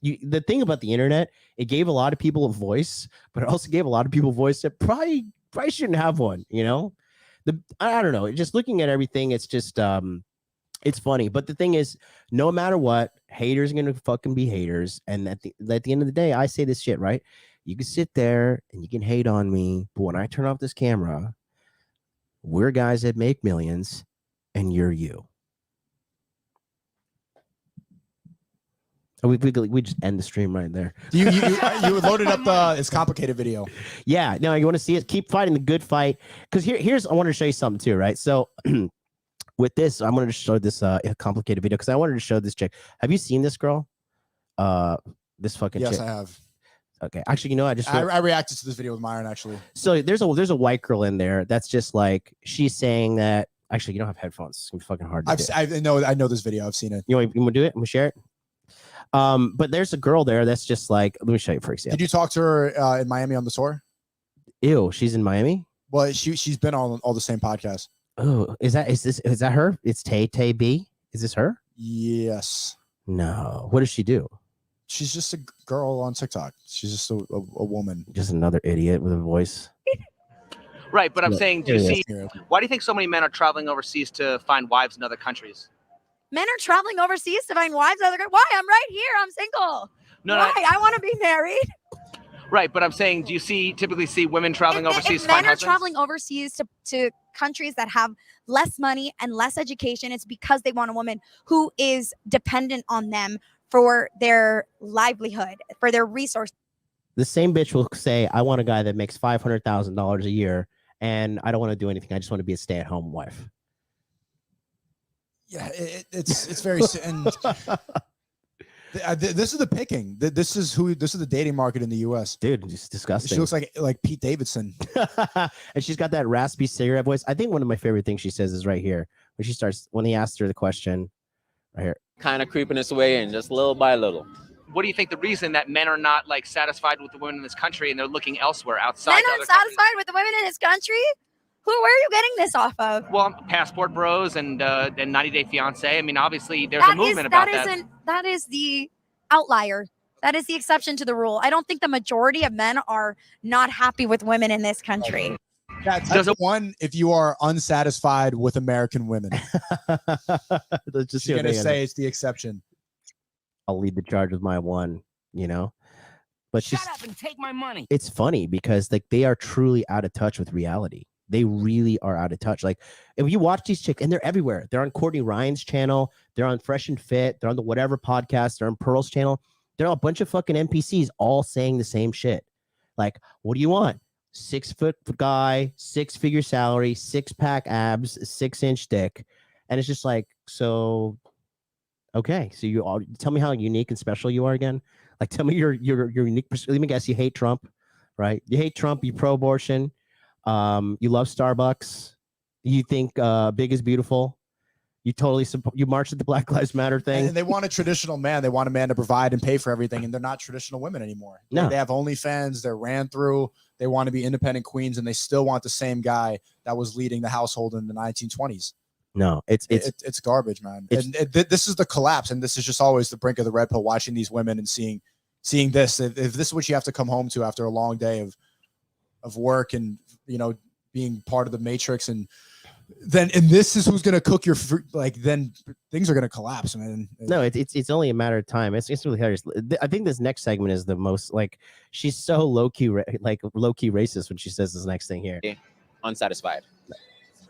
the thing about the internet, it gave a lot of people a voice, but it also gave a lot of people a voice that probably shouldn't have one. I don't know. Just looking at everything, it's just it's funny. But the thing is, no matter what, haters are gonna fucking be haters. And at the end of the day, I say this shit, right? You can sit there and you can hate on me, but when I turn off this camera, we're guys that make millions, and you're you. We just end the stream right there. You loaded up this complicated video. Yeah, no, you want to see it? Keep fighting the good fight. Because here's I wanted to show you something too, right? So with this, I wanted to show this complicated video because I wanted to show this chick. Have you seen this girl? This fucking chick. Yes, I have. Okay, actually, I reacted to this video with Myron actually. So there's a white girl in there that's just like, she's saying that. Actually, you don't have headphones. It's gonna be fucking hard. I know this video. I've seen it. You want to do it? I'm gonna share it. But there's a girl there that's just like, let me show you for example. Did you talk to her in Miami on the tour? Ew, she's in Miami? Well, she's been on all the same podcasts. Oh, is that her? It's Tay B. Is this her? Yes. No. What does she do? She's just a girl on TikTok. She's just a woman. Just another idiot with a voice. Right, but I'm saying, why do you think so many men are traveling overseas to find wives in other countries? Men are traveling overseas to find wives. Why? I'm right here. I'm single. No, why? I want to be married. Right, but I'm saying, do you typically see women traveling overseas if to find men are husbands? traveling overseas to countries that have less money and less education, it's because they want a woman who is dependent on them for their livelihood, for their resources. The same bitch will say, I want a guy that makes $500,000 a year and I don't want to do anything. I just want to be a stay-at-home wife. Yeah, it's very and this is the picking. This is the dating market in the U.S. Dude, it's disgusting. She looks like Pete Davidson. And she's got that raspy cigarette voice. I think one of my favorite things she says is right here when he asked her the question right here. Kind of creeping its way in just little by little. What do you think the reason that men are not like satisfied with the women in this country and they're looking elsewhere outside? Men aren't satisfied with the women in this country? Where are you getting this off of? Well, Passport Bros and 90 Day Fiance. I mean, obviously there's a movement about that. That is the outlier. That is the exception to the rule. I don't think the majority of men are not happy with women in this country. That's one if you are unsatisfied with American women. Just you're gonna say it's the exception. I'll lead the charge with my one, But shut up and take my money. It's funny because like they are truly out of touch with reality. They really are out of touch. Like if you watch these chicks, and they're everywhere. They're on Courtney Ryan's channel. They're on Fresh and Fit. They're on the whatever podcast. They're on Pearl's channel. They're a bunch of fucking NPCs all saying the same shit. Like, what do you want? 6 foot guy, 6-figure salary, 6-pack abs, 6-inch dick. And it's just like, so, okay. So you all tell me how unique and special you are again. Like, tell me your unique. Let me guess. You hate Trump, right? You hate Trump. You pro-abortion. You love Starbucks. You think big is beautiful. You totally support. You march at the Black Lives Matter thing. And they want a traditional man. They want a man to provide and pay for everything. And they're not traditional women anymore. No. They have OnlyFans. They're ran through. They want to be independent queens, and they still want the same guy that was leading the household in the 1920s. No, it's garbage, man. And this is the collapse. And this is just always the brink of the red pill. Watching these women and seeing this. If this is what you have to come home to after a long day of work and being part of the matrix, and this is who's going to cook your fruit, like then things are going to collapse, man. No, it's only a matter of time. It's really hilarious. I think this next segment is the most like she's so low-key racist when she says this next thing here. Unsatisfied.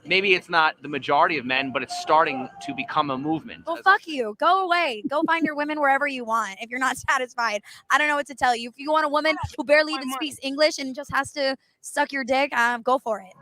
Maybe it's not the majority of men, but it's starting to become a movement. Well, fuck you. Go away. Go find your women wherever you want. If you're not satisfied, I don't know what to tell you. If you want a woman who barely even speaks English and just has to suck your dick, go for it.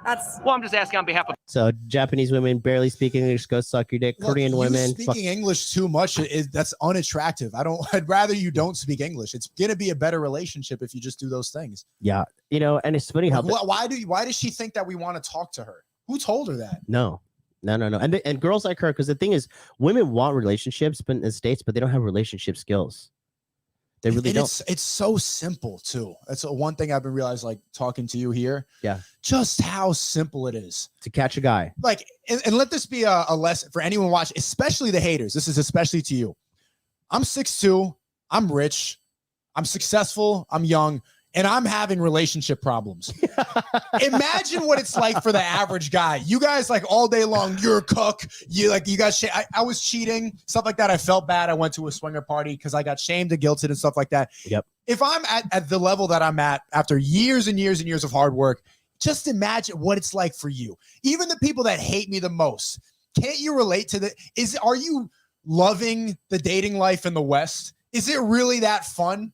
Well, I'm just asking on behalf of. So Japanese women barely speak English, go suck your dick. Look, Korean women speaking English too much that's unattractive. I'd rather you don't speak English. It's gonna be a better relationship if you just do those things. Yeah, and it's funny how why does she think that we want to talk to her? Who told her that? No. And girls like her, because the thing is, women want relationships, but in the States, but they don't have relationship skills. They really don't. It's so simple too. That's one thing I've been realizing, like talking to you here. Yeah. Just how simple it is to catch a guy. Like, and let this be a lesson for anyone watching, especially the haters. This is especially to you. I'm 6'2". I'm rich. I'm successful. I'm young. And I'm having relationship problems. Imagine what it's like for the average guy. You guys like all day long, you're a cook. You guys, I was cheating, stuff like that. I felt bad. I went to a swinger party because I got shamed and guilted and stuff like that. Yep. If I'm at the level that I'm at after years and years and years of hard work, just imagine what it's like for you. Even the people that hate me the most, can't you relate to are you loving the dating life in the West? Is it really that fun?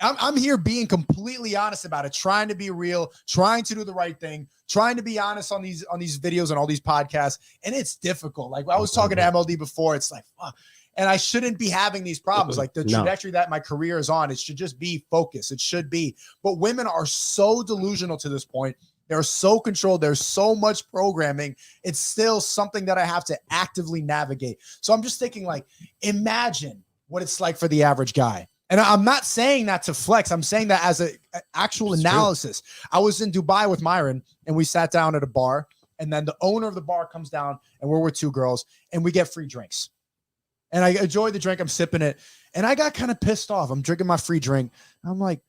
I'm here being completely honest about it, trying to be real, trying to do the right thing, trying to be honest on these videos and all these podcasts. And it's difficult. Like I was talking to MLD before, it's like, fuck. And I shouldn't be having these problems. Like the trajectory that my career is on, it should just be focused. It should be. But women are so delusional to this point. They're so controlled. There's so much programming. It's still something that I have to actively navigate. So I'm just thinking, like, imagine what it's like for the average guy. And I'm not saying that to flex. I'm saying that as a actual analysis. I was in Dubai with Myron, and we sat down at a bar, and then the owner of the bar comes down, and we're with two girls, and we get free drinks. And I enjoy the drink. I'm sipping it, and I got kind of pissed off. I'm drinking my free drink. I'm like,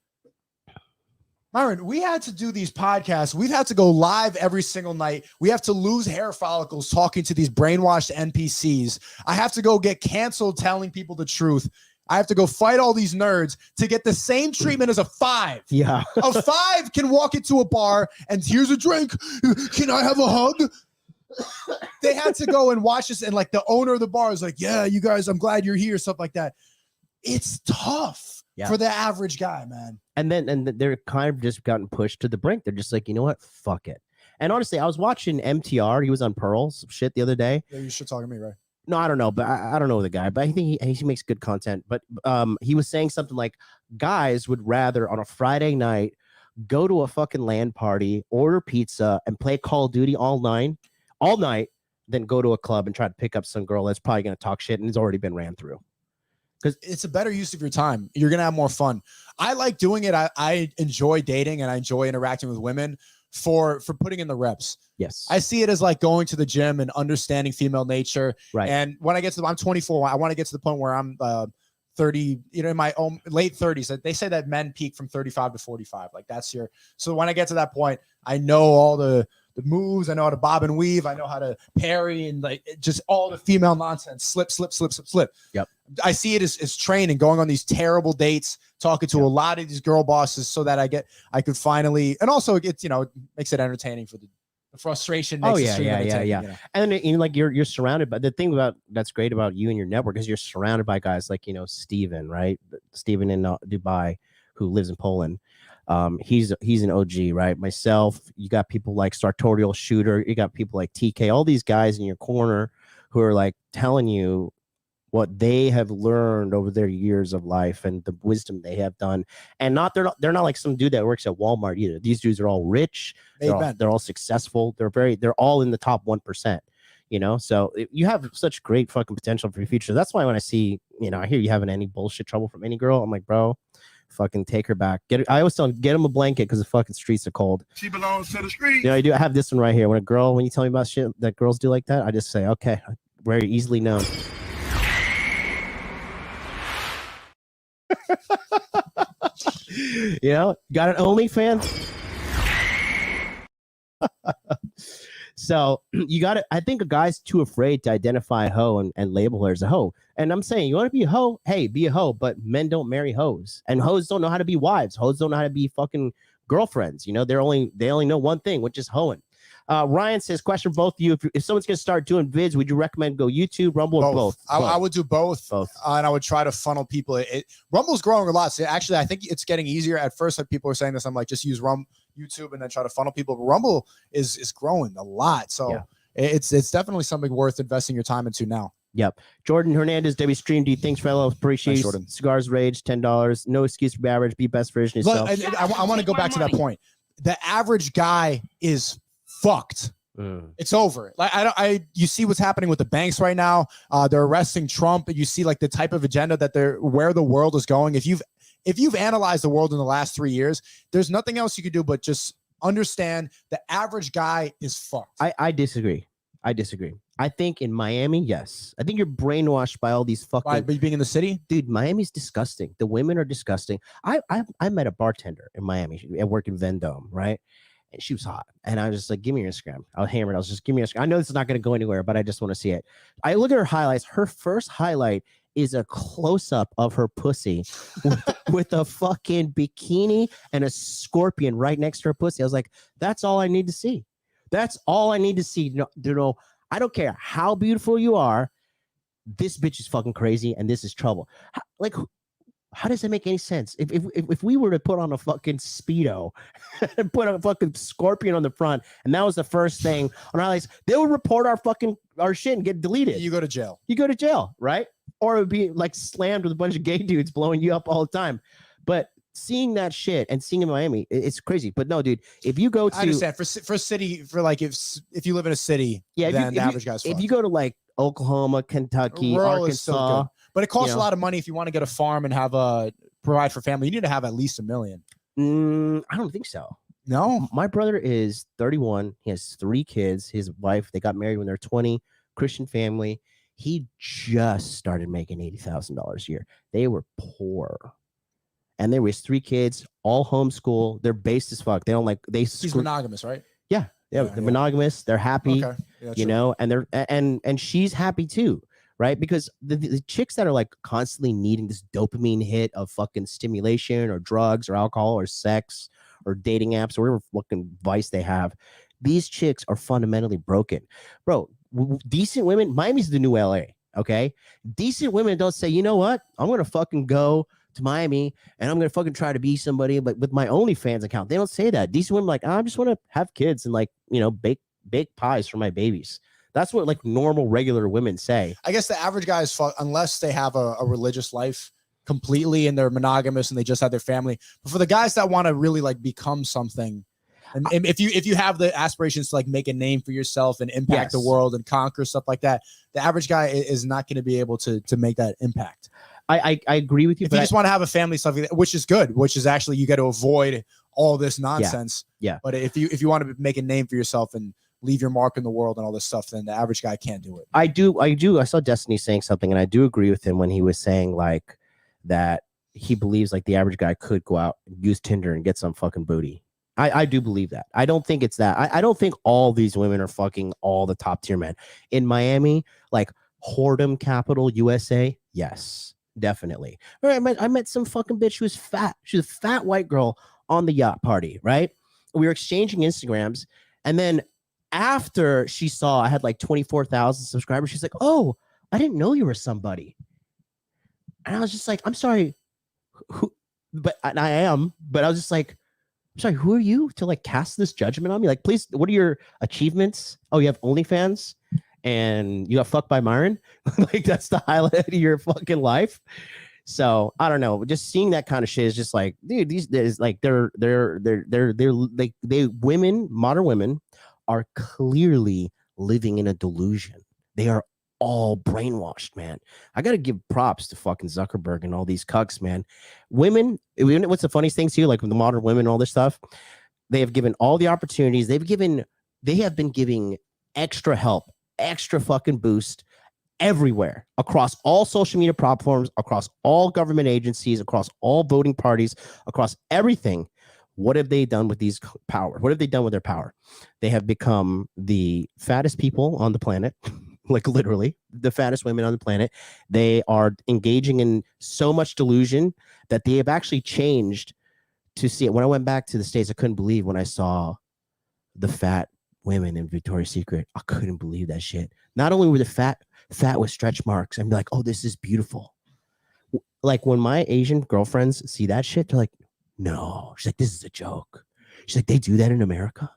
Myron, we had to do these podcasts. We've had to go live every single night. We have to lose hair follicles talking to these brainwashed NPCs. I have to go get canceled telling people the truth. I have to go fight all these nerds to get the same treatment as a 5. Yeah. A 5 can walk into a bar and here's a drink. Can I have a hug? They had to go and watch this. And like the owner of the bar is like, yeah, you guys, I'm glad you're here. Stuff like that. It's tough for the average guy, man. And they're kind of just gotten pushed to the brink. They're just like, you know what? Fuck it. And honestly, I was watching MTR. He was on Pearls shit the other day. Yeah, you should talk to me, right? No, I don't know, but I don't know the guy, but I think he makes good content. But he was saying something like guys would rather on a Friday night go to a fucking LAN party, order pizza, and play Call of Duty all night, than go to a club and try to pick up some girl that's probably going to talk shit and has already been ran through. Because it's a better use of your time. You're going to have more fun. I like doing it. I enjoy dating and I enjoy interacting with women for putting in the reps. Yes. I see it as like going to the gym and understanding female nature. Right. And when I get to I'm 24, I want to get to the point where I'm 30, in my own late 30s. They say that men peak from 35 to 45. Like that's so when I get to that point, I know all the moves. I know how to bob and weave. I know how to parry and like just all the female nonsense. Slip. Yep. I see it as training, going on these terrible dates, talking to a lot of these girl bosses so that I could finally, and also it's, it makes it entertaining for the frustration. Makes Yeah. And then, like you're surrounded by the thing that's great about you and your network is you're surrounded by guys like, Steven, right? Steven in Dubai, who lives in Poland. He's an OG, right? Myself, you got people like Sartorial Shooter, you got people like TK, all these guys in your corner who are like telling you what they have learned over their years of life and the wisdom they have done. And they're not like some dude that works at Walmart either. These dudes are all rich. They're all successful. They're all in the top 1%, so you have such great fucking potential for your future. That's why when I see, I hear you having any bullshit trouble from any girl, I'm like, bro, fucking take her back. I always tell them, get them a blanket because the fucking streets are cold. She belongs to the streets. I have this one right here. When you tell me about shit that girls do like that, I just say, okay, very easily known. Got an OnlyFans? So you got it. I think a guy's too afraid to identify a hoe and label her as a hoe. And I'm saying, you want to be a hoe? Hey, be a hoe. But men don't marry hoes, and hoes don't know how to be wives. Hoes don't know how to be fucking girlfriends. They only know one thing, which is hoeing. Ryan says, question for both of you. If someone's going to start doing vids, would you recommend go YouTube, Rumble, or both? I would do both. Both. And I would try to funnel people. Rumble's growing a lot. So actually, I think it's getting easier. At first, like people are saying this, I'm like, just use YouTube and then try to funnel people. But Rumble is growing a lot. So it's definitely something worth investing your time into now. Yep. Jordan Hernandez, W Stream D. Thanks, fellow. Appreciate it. Cigars Rage, $10. No excuse to be average. Be best version of yourself. I want to go back to that point. The average guy is fucked. It's over. Like you see what's happening with the banks right now. They're arresting Trump. You see like the type of agenda that where the world is going. If you've analyzed the world in the last 3 years, there's nothing else you could do but just understand the average guy is fucked. I disagree. I think in Miami, yes. I think you're brainwashed by all these fucking. By being in the city, dude. Miami's disgusting. The women are disgusting. I met a bartender in Miami. I work in Vendome, right? And she was hot. And I was just like, give me your Instagram. I was hammered. I was just, give me your Instagram. I know this is not going to go anywhere, but I just want to see it. I look at her highlights. Her first highlight is a close-up of her pussy with a fucking bikini and a scorpion right next to her pussy. I was like, that's all I need to see. That's all I need to see. I don't care how beautiful you are. This bitch is fucking crazy, and this is trouble. How does that make any sense? If we were to put on a fucking Speedo and put a fucking scorpion on the front, and that was the first thing on highlights, they would report our shit and get deleted. You go to jail. Right? Or it would be like slammed with a bunch of gay dudes blowing you up all the time. But seeing that shit and seeing in Miami, it's crazy. But no, dude, if you go to, I understand for city, for like if you live in a city, then the average guy's fucked. If you go to like Oklahoma, Kentucky, rural Arkansas, but it costs a lot of money if you want to get a farm and have a provide for family, you need to have at least $1 million. I don't think so. No, My brother is 31. He has 3 kids. His wife, they got married when they're 20. Christian family. He just started making $80,000 a year. They were poor, and they raised 3 kids, all homeschool. They're based as fuck. They don't like they. he's monogamous, right? Yeah, they're monogamous. They're happy, Okay. Yeah, you true. know, and they're and she's happy too, right? Because the chicks that are like constantly needing this dopamine hit of fucking stimulation or drugs or alcohol or sex or dating apps or whatever fucking vice they have, these chicks are fundamentally broken, bro. Decent women, Miami's the new LA. Okay, decent women don't say, you know what, I'm gonna fucking go to Miami and I'm gonna fucking try to be somebody, but with my OnlyFans account. They don't say that. Decent women like, I just want to have kids and like, you know, bake pies for my babies. That's what like normal regular women say. I guess the average guy is unless they have a religious life completely and they're monogamous and they just have their family. But for the guys that want to really like become something, and if you have the aspirations to like make a name for yourself and impact the world and conquer stuff like that, the average guy is not going to be able to make that impact. I agree with you. If you just want to have a family, stuff like that, which is good, which is actually, you got to avoid all this nonsense. Yeah. But if you want to make a name for yourself and leave your mark in the world and all this stuff, then the average guy can't do it. I do. I saw Destiny saying something, and I do agree with him when he was saying like that he believes like the average guy could go out, use Tinder, and get some fucking booty. I do believe that. I don't think it's that. I don't think all these women are fucking all the top tier men. In Miami, like whoredom capital USA, yes, definitely. I met some fucking bitch who was fat. She was a fat white girl on the yacht party, right? We were exchanging Instagrams, and then after she saw I had like 24,000 subscribers, she's like, oh, I didn't know you were somebody. And I was just like, I'm sorry, who? But I am. But I was just like, I'm sorry, who are you to like cast this judgment on me? Like, please, what are your achievements? Oh, you have OnlyFans and you got fucked by Myron. Like, that's the highlight of your fucking life. So I don't know. Just seeing that kind of shit is just like, dude, these like they're like modern women are clearly living in a delusion. They are all brainwashed, man. I gotta give props to fucking Zuckerberg and all these cucks, man. Women, what's the funniest thing to you, like with the modern women and all this stuff, they have given all the opportunities. They have been giving extra help, extra fucking boost everywhere, across all social media platforms, across all government agencies, across all voting parties, across everything. What have they done with these power? What have they done with their power? They have become the fattest people on the planet. Like literally the fattest women on the planet. They are engaging in so much delusion that they have actually changed to see it. When I went back to the States, I couldn't believe when I saw the fat women in Victoria's Secret. I couldn't believe that shit. Not only were the fat with stretch marks, I'm like, oh, this is beautiful. Like when my Asian girlfriends see that shit, they're like, no. She's like, this is a joke. She's like, they do that in America.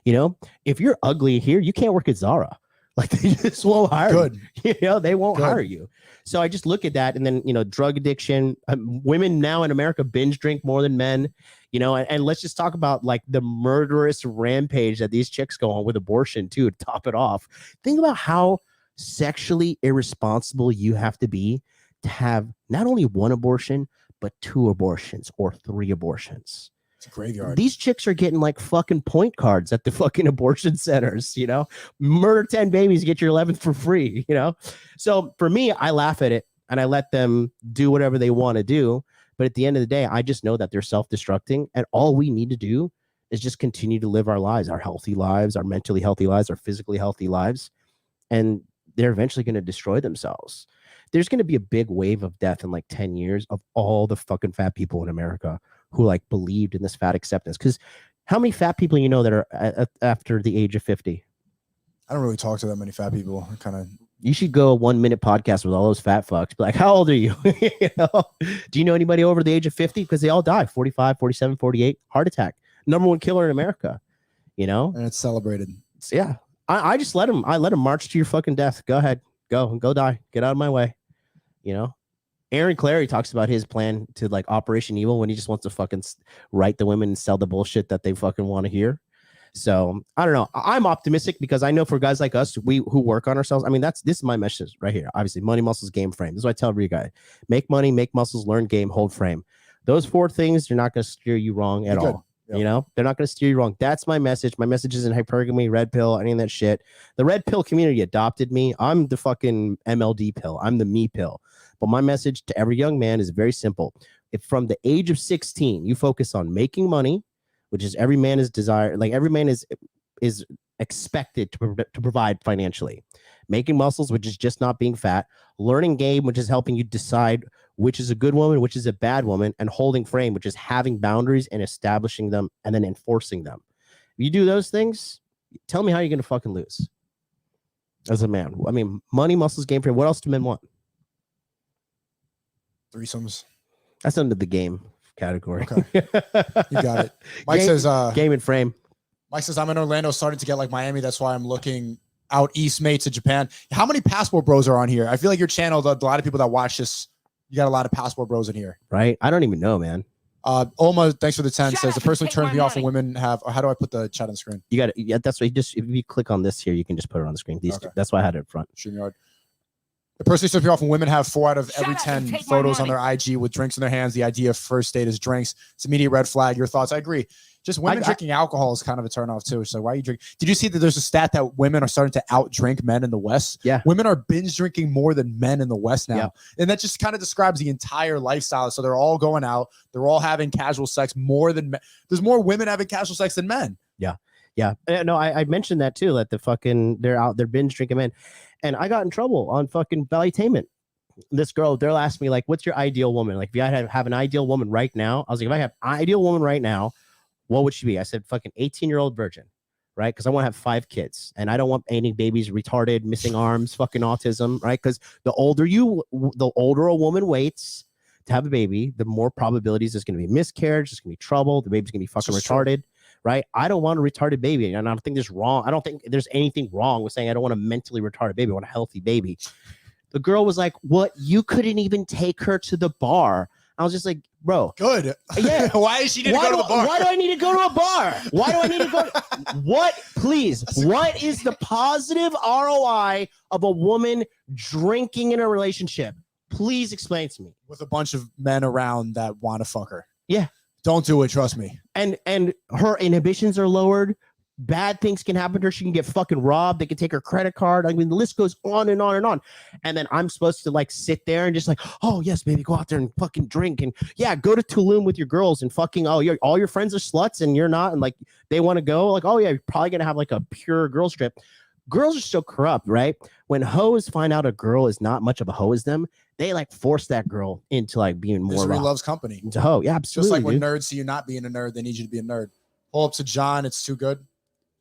You know, if you're ugly here, you can't work at Zara. Like they just won't hire you. You know, they won't hire you. So I just look at that, and then, you know, drug addiction. Women now in America binge drink more than men. You know, and let's just talk about like the murderous rampage that these chicks go on with abortion too, to top it off. Think about how sexually irresponsible you have to be to have not only one abortion, but 2 abortions or 3 abortions. It's a graveyard. These chicks are getting like fucking point cards at the fucking abortion centers, you know, murder 10 babies, get your 11th for free, you know? So for me, I laugh at it and I let them do whatever they want to do. But at the end of the day, I just know that they're self-destructing, and all we need to do is just continue to live our lives, our healthy lives, our mentally healthy lives, our physically healthy lives. And they're eventually going to destroy themselves. There's going to be a big wave of death in like 10 years of all the fucking fat people in America who like believed in this fat acceptance. Because how many fat people you know that are after the age of 50? I don't really talk to that many fat people. I kind of. You should go a 1-minute podcast with all those fat fucks. Be like, how old are you? You know? Do you know anybody over the age of 50? Because they all die 45, 47, 48, heart attack. #1 killer in America, you know? And it's celebrated. So, yeah. I just let them march to your fucking death. Go ahead. Go die. Get out of my way. You know? Aaron Clary talks about his plan to like Operation Evil when he just wants to fucking write the women and sell the bullshit that they fucking want to hear. So I don't know. I'm optimistic because I know for guys like us, who work on ourselves. I mean, this is my message right here. Obviously, money, muscles, game, frame. This is what I tell every guy: make money, make muscles, learn game, hold frame. Those 4 things are not going to steer you wrong at all. Yep. You know, they're not going to steer you wrong. That's my message. My message isn't hypergamy, red pill, any of that shit. The red pill community adopted me. I'm the fucking MLD pill. I'm the me pill. But my message to every young man is very simple. If from the age of 16, you focus on making money, which is every man is desired, like every man is expected to provide financially, making muscles, which is just not being fat, learning game, which is helping you decide which is a good woman, which is a bad woman, and holding frame, which is having boundaries and establishing them and then enforcing them. If you do those things, tell me how you're going to fucking lose as a man. I mean, money, muscles, game frame. What else do men want? Threesomes. That's under the game category. Okay. You got it. Mike says game and frame. Mike says I'm in Orlando, starting to get like Miami. That's why I'm looking out east, mate, to Japan. How many passport bros are on here? I feel like your channel, a lot of people that watch this, you got a lot of passport bros in here. Right? I don't even know, man. Oma, thanks for the 10, says the person who turns me off when women have, how do I put the chat on the screen? You got it. Yeah, that's what you just, if you click on this here, you can just put it on the screen. These two, that's why I had it up front. StreamYard. The person who turns me off when women have 4 out of every 10 photos on their IG with drinks in their hands. The idea of first date is drinks. It's immediate red flag. Your thoughts? I agree. Just women drinking alcohol is kind of a turnoff too. So why are you drinking? Did you see that there's a stat that women are starting to outdrink men in the West? Yeah. Women are binge drinking more than men in the West now. Yeah. And that just kind of describes the entire lifestyle. So they're all going out. They're all having casual sex more than men. There's more women having casual sex than men. Yeah. Yeah. No, I mentioned that too. That they're binge drinking men. And I got in trouble on fucking Ballytainment. This girl, they'll ask me, like, what's your ideal woman? Like, if you have an ideal woman right now, I was like, if I have an ideal woman right now, what would she be? I said, fucking 18-year-old virgin, right? Because I want to have 5 kids, and I don't want any babies retarded, missing arms, fucking autism, right? Because the older a woman waits to have a baby, the more probabilities there's going to be miscarriage, there's going to be trouble, the baby's going to be fucking retarded, right? I don't want a retarded baby, and I don't think I don't think there's anything wrong with saying I don't want a mentally retarded baby. I want a healthy baby. The girl was like, what? You couldn't even take her to the bar. I was just like, bro. Good. Yeah. Why is she need to go to the bar? Why do I need to go to a bar? Why do I need to go? What, please? What is the positive ROI of a woman drinking in a relationship? Please explain to me. With a bunch of men around that want to fuck her. Yeah. Don't do it. Trust me. And her inhibitions are lowered. Bad things can happen to her. She can get fucking robbed. They can take her credit card. I mean, the list goes on and on and on. And then I'm supposed to like sit there and just like, oh yes, baby, go out there and fucking drink. And yeah, go to Tulum with your girls and fucking, all your friends are sluts and you're not. And like, they want to go like, oh yeah, you're probably going to have like a pure girl trip. Girls are so corrupt, right? When hoes find out a girl is not much of a hoe as them, they like force that girl into like being more. Misery loves company. Into hoe. Yeah, absolutely. Just like when nerds see you not being a nerd, they need you to be a nerd. Pull up to John. It's too good.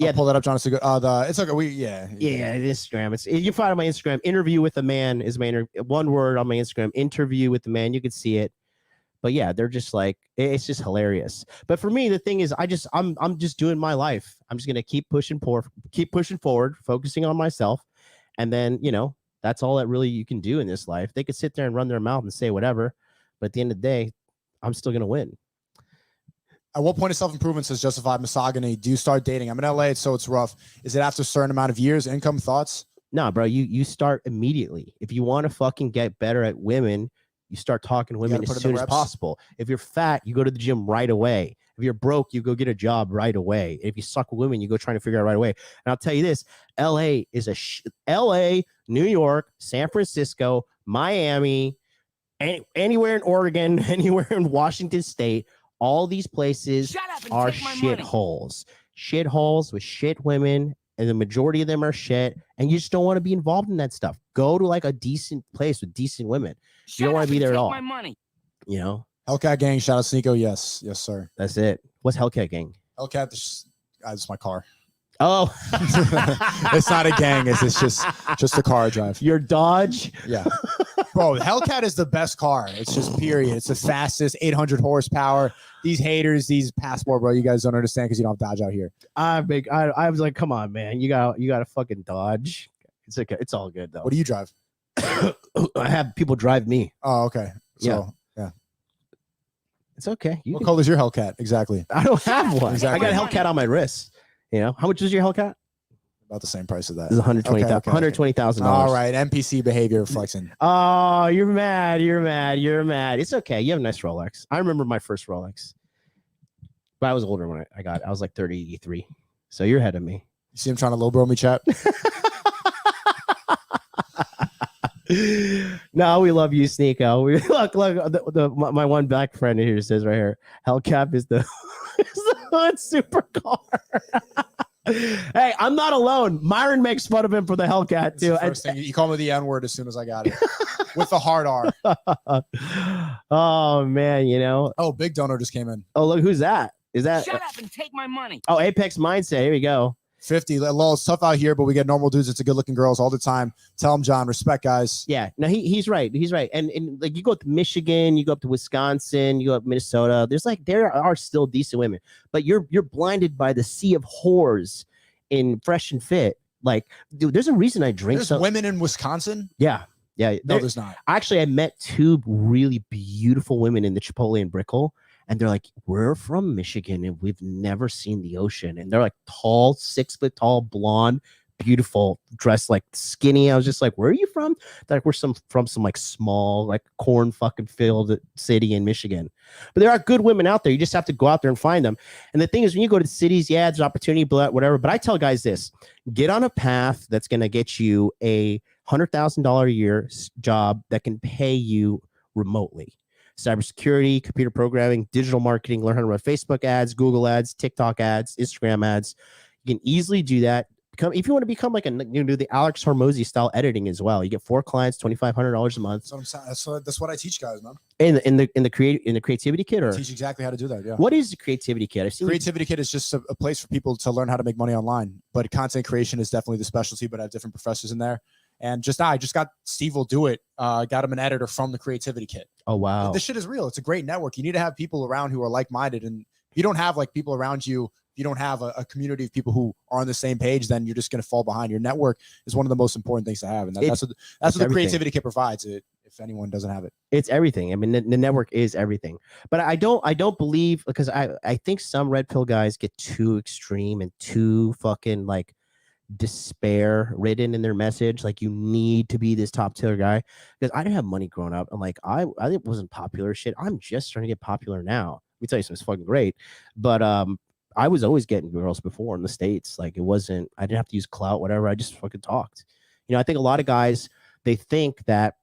Yeah, pull that up, John. It's too good. It's okay. Yeah, Instagram. You find it on my Instagram. Interview with a man is my one word on my Instagram. Interview with the man. You can see it. But yeah, they're just like, it's just hilarious. But for me, the thing is, I'm just doing my life. I'm just gonna keep pushing forward, focusing on myself, and then that's all that really you can do in this life. They could sit there and run their mouth and say whatever, but at the end of the day, I'm still gonna win. At what point of self-improvement says justified misogyny? Do you start dating? I'm in LA, so it's rough. Is it after a certain amount of years? Income, thoughts? No, bro. You start immediately. If you want to fucking get better at women, you start talking to women as soon as possible. If you're fat, you go to the gym right away. If you're broke, you go get a job right away. If you suck with women, you go trying to figure out right away. And I'll tell you this: LA is LA, New York, San Francisco, Miami, anywhere in Oregon, anywhere in Washington State. All these places are shitholes. Shitholes with shit women, and the majority of them are shit, and you just don't want to be involved in that stuff. Go to like a decent place with decent women. You don't want to be there at all. Hellcat Gang, shout out SNEAKO. Yes, sir. That's it. What's Hellcat Gang? Hellcat, it's my car. Oh, it's not a gang. It's just a car I drive. Your Dodge? Yeah. Bro, Hellcat is the best car. It's just period. It's the fastest, 800 horsepower. These haters, these passport, bro, you guys don't understand because you don't have Dodge out here. I was like, come on, man. You got a fucking Dodge. It's okay. It's all good though. What do you drive? I have people drive me. Oh, okay. So, yeah. It's okay. What color is your Hellcat? Exactly. I don't have one. Exactly. I got a Hellcat on my wrist. You know, how much is your Hellcat? About the same price of that. This is $120,000. All right, NPC behavior flexing. Oh, you're mad. It's okay. You have a nice Rolex. I remember my first Rolex, but I was older when I got it. I was like 33. So you're ahead of me. You see him trying to lowbrow me, chat? No, we love you, SNEAKO. Look, my one black friend here says right here, Hellcat is the hood supercar. Hey, I'm not alone. Myron makes fun of him for the Hellcat too. First thing, you call me the N-word as soon as I got it with the hard R. Oh man, you know. Oh, big donor just came in. Oh, look, who's that? Is that? Shut up and take my money. Oh, Apex Mindset. Here we go. 50. Lol, it's tough out here, but we get normal dudes. It's a good-looking girls all the time. Tell him, John. Respect, guys. Yeah, no, he's right. He's right. And like you go up to Michigan, you go up to Wisconsin, you go up to Minnesota. There are still decent women, but you're blinded by the sea of whores in Fresh and Fit. Like, dude, there's a reason I drink. There's women in Wisconsin. Yeah. No, there's not. Actually, I met two really beautiful women in the Chipotle in Brickell. And they're like, we're from Michigan and we've never seen the ocean. And they're like tall, 6 foot tall, blonde, beautiful, dressed like skinny. I was just like, where are you from? They're like, we're from some like small, like corn fucking filled city in Michigan. But there are good women out there. You just have to go out there and find them. And the thing is, when you go to cities, yeah, there's opportunity, whatever. But I tell guys this, get on a path that's going to get you a $100,000 a year job that can pay you remotely. Cybersecurity, computer programming, digital marketing, learn how to run Facebook ads, Google ads, TikTok ads, Instagram ads. You can easily do that. If you want to become like you do the Alex Hormozy style editing as well. You get 4 clients, $2,500 a month. That's what I teach guys, man. In the creativity kit, or I teach exactly how to do that. Yeah. What is the creativity kit? Creativity kit is just a place for people to learn how to make money online. But content creation is definitely the specialty. But I have different professors in there. And I just got Steve will do it. Got him an editor from the creativity kit. Oh, wow. This shit is real. It's a great network. You need to have people around who are like-minded. And if you don't have like people around you, if you don't have a community of people who are on the same page, then you're just going to fall behind. Your network is one of the most important things to have. And that's what the creativity kit provides it, if anyone doesn't have it. It's everything. I mean, the network is everything. But I don't believe, because I think some red pill guys get too extreme and too fucking like despair ridden in their message. Like, you need to be this top tier guy. Because I didn't have money growing up. I'm like, I wasn't popular shit. I'm just starting to get popular now. Let me tell you something, it's fucking great. But I was always getting girls before in the States. Like, I didn't have to use clout, whatever. I just fucking talked. You know, I think a lot of guys, they think that,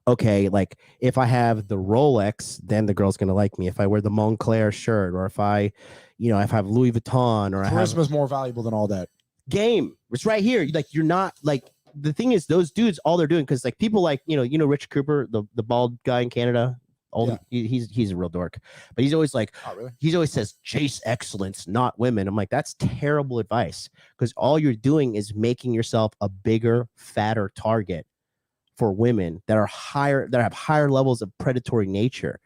okay, like if I have the Rolex, then the girl's gonna like me. If I wear the Moncler shirt, or if I have Louis Vuitton, or charisma is more valuable than all that. Game, it's right here. Like, you're not like, the thing is, those dudes, all they're doing, because like people like Rich Cooper, the bald guy in Canada, he's a real dork, but he's always like, oh, really? He's always says chase excellence, not women. I'm like, that's terrible advice, because all you're doing is making yourself a bigger, fatter target for women that have higher levels of predatory nature.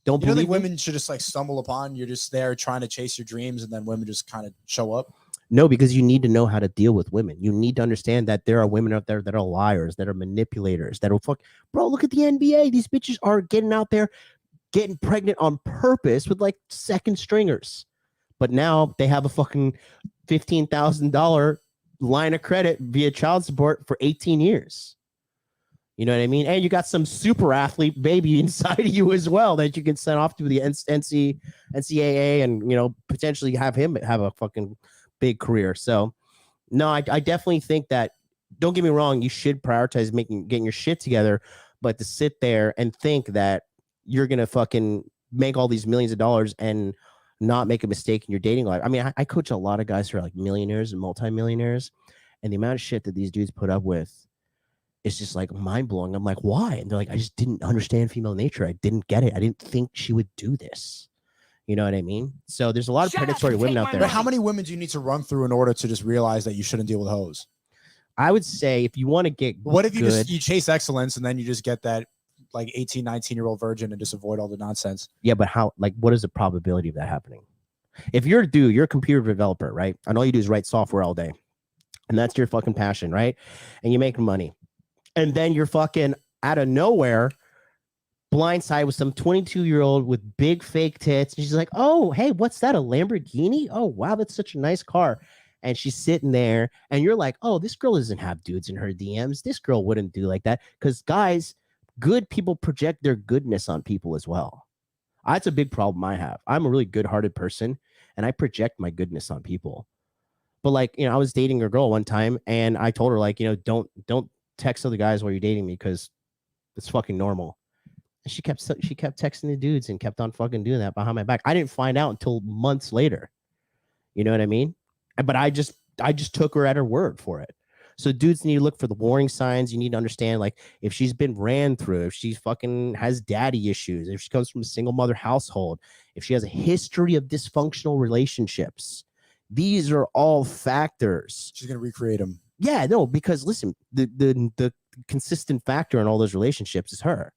Don't believe women should just like stumble upon. You're just there trying to chase your dreams, and then women just kind of show up. No, because you need to know how to deal with women. You need to understand that there are women out there that are liars, that are manipulators, that will bro, look at the NBA. These bitches are getting out there, getting pregnant on purpose with like second stringers. But now they have a fucking $15,000 line of credit via child support for 18 years. You know what I mean? And you got some super athlete baby inside of you as well that you can send off to the NCAA and, potentially have him have a fucking big career. So no, I definitely think that, don't get me wrong, you should prioritize getting your shit together, but to sit there and think that you're gonna fucking make all these millions of dollars and not make a mistake in your dating life. I mean, I coach a lot of guys who are like millionaires and multimillionaires, and the amount of shit that these dudes put up with is just like mind-blowing. I'm like, why? And they're like, I just didn't understand female nature. I didn't get it. I didn't think she would do this. You know what I mean? So there's a lot of predatory women out there. But how many women do you need to run through in order to just realize that you shouldn't deal with hoes? I would say, if you want to get what if you chase excellence and then you just get that like 18, 19-year-old virgin and just avoid all the nonsense? Yeah, but what is the probability of that happening? If you're a computer developer, right? And all you do is write software all day, and that's your fucking passion, right? And you make money. And then you're fucking out of nowhere, blindsided with some 22-year-old with big fake tits. And she's like, oh, hey, what's that? A Lamborghini? Oh, wow, that's such a nice car. And she's sitting there and you're like, oh, this girl doesn't have dudes in her DMs. This girl wouldn't do like that. Because guys, good people project their goodness on people as well. That's a big problem I have. I'm a really good-hearted person and I project my goodness on people. But like, I was dating a girl one time and I told her like, don't text other guys while you're dating me because it's fucking normal. And she kept texting the dudes and kept on fucking doing that behind my back. I didn't find out until months later. You know what I mean? But I just took her at her word for it. So dudes need to look for the warning signs. You need to understand, like, if she's been ran through, if she fucking has daddy issues, if she comes from a single mother household, if she has a history of dysfunctional relationships, these are all factors. She's gonna recreate them. Yeah, no, because listen, the consistent factor in all those relationships is her.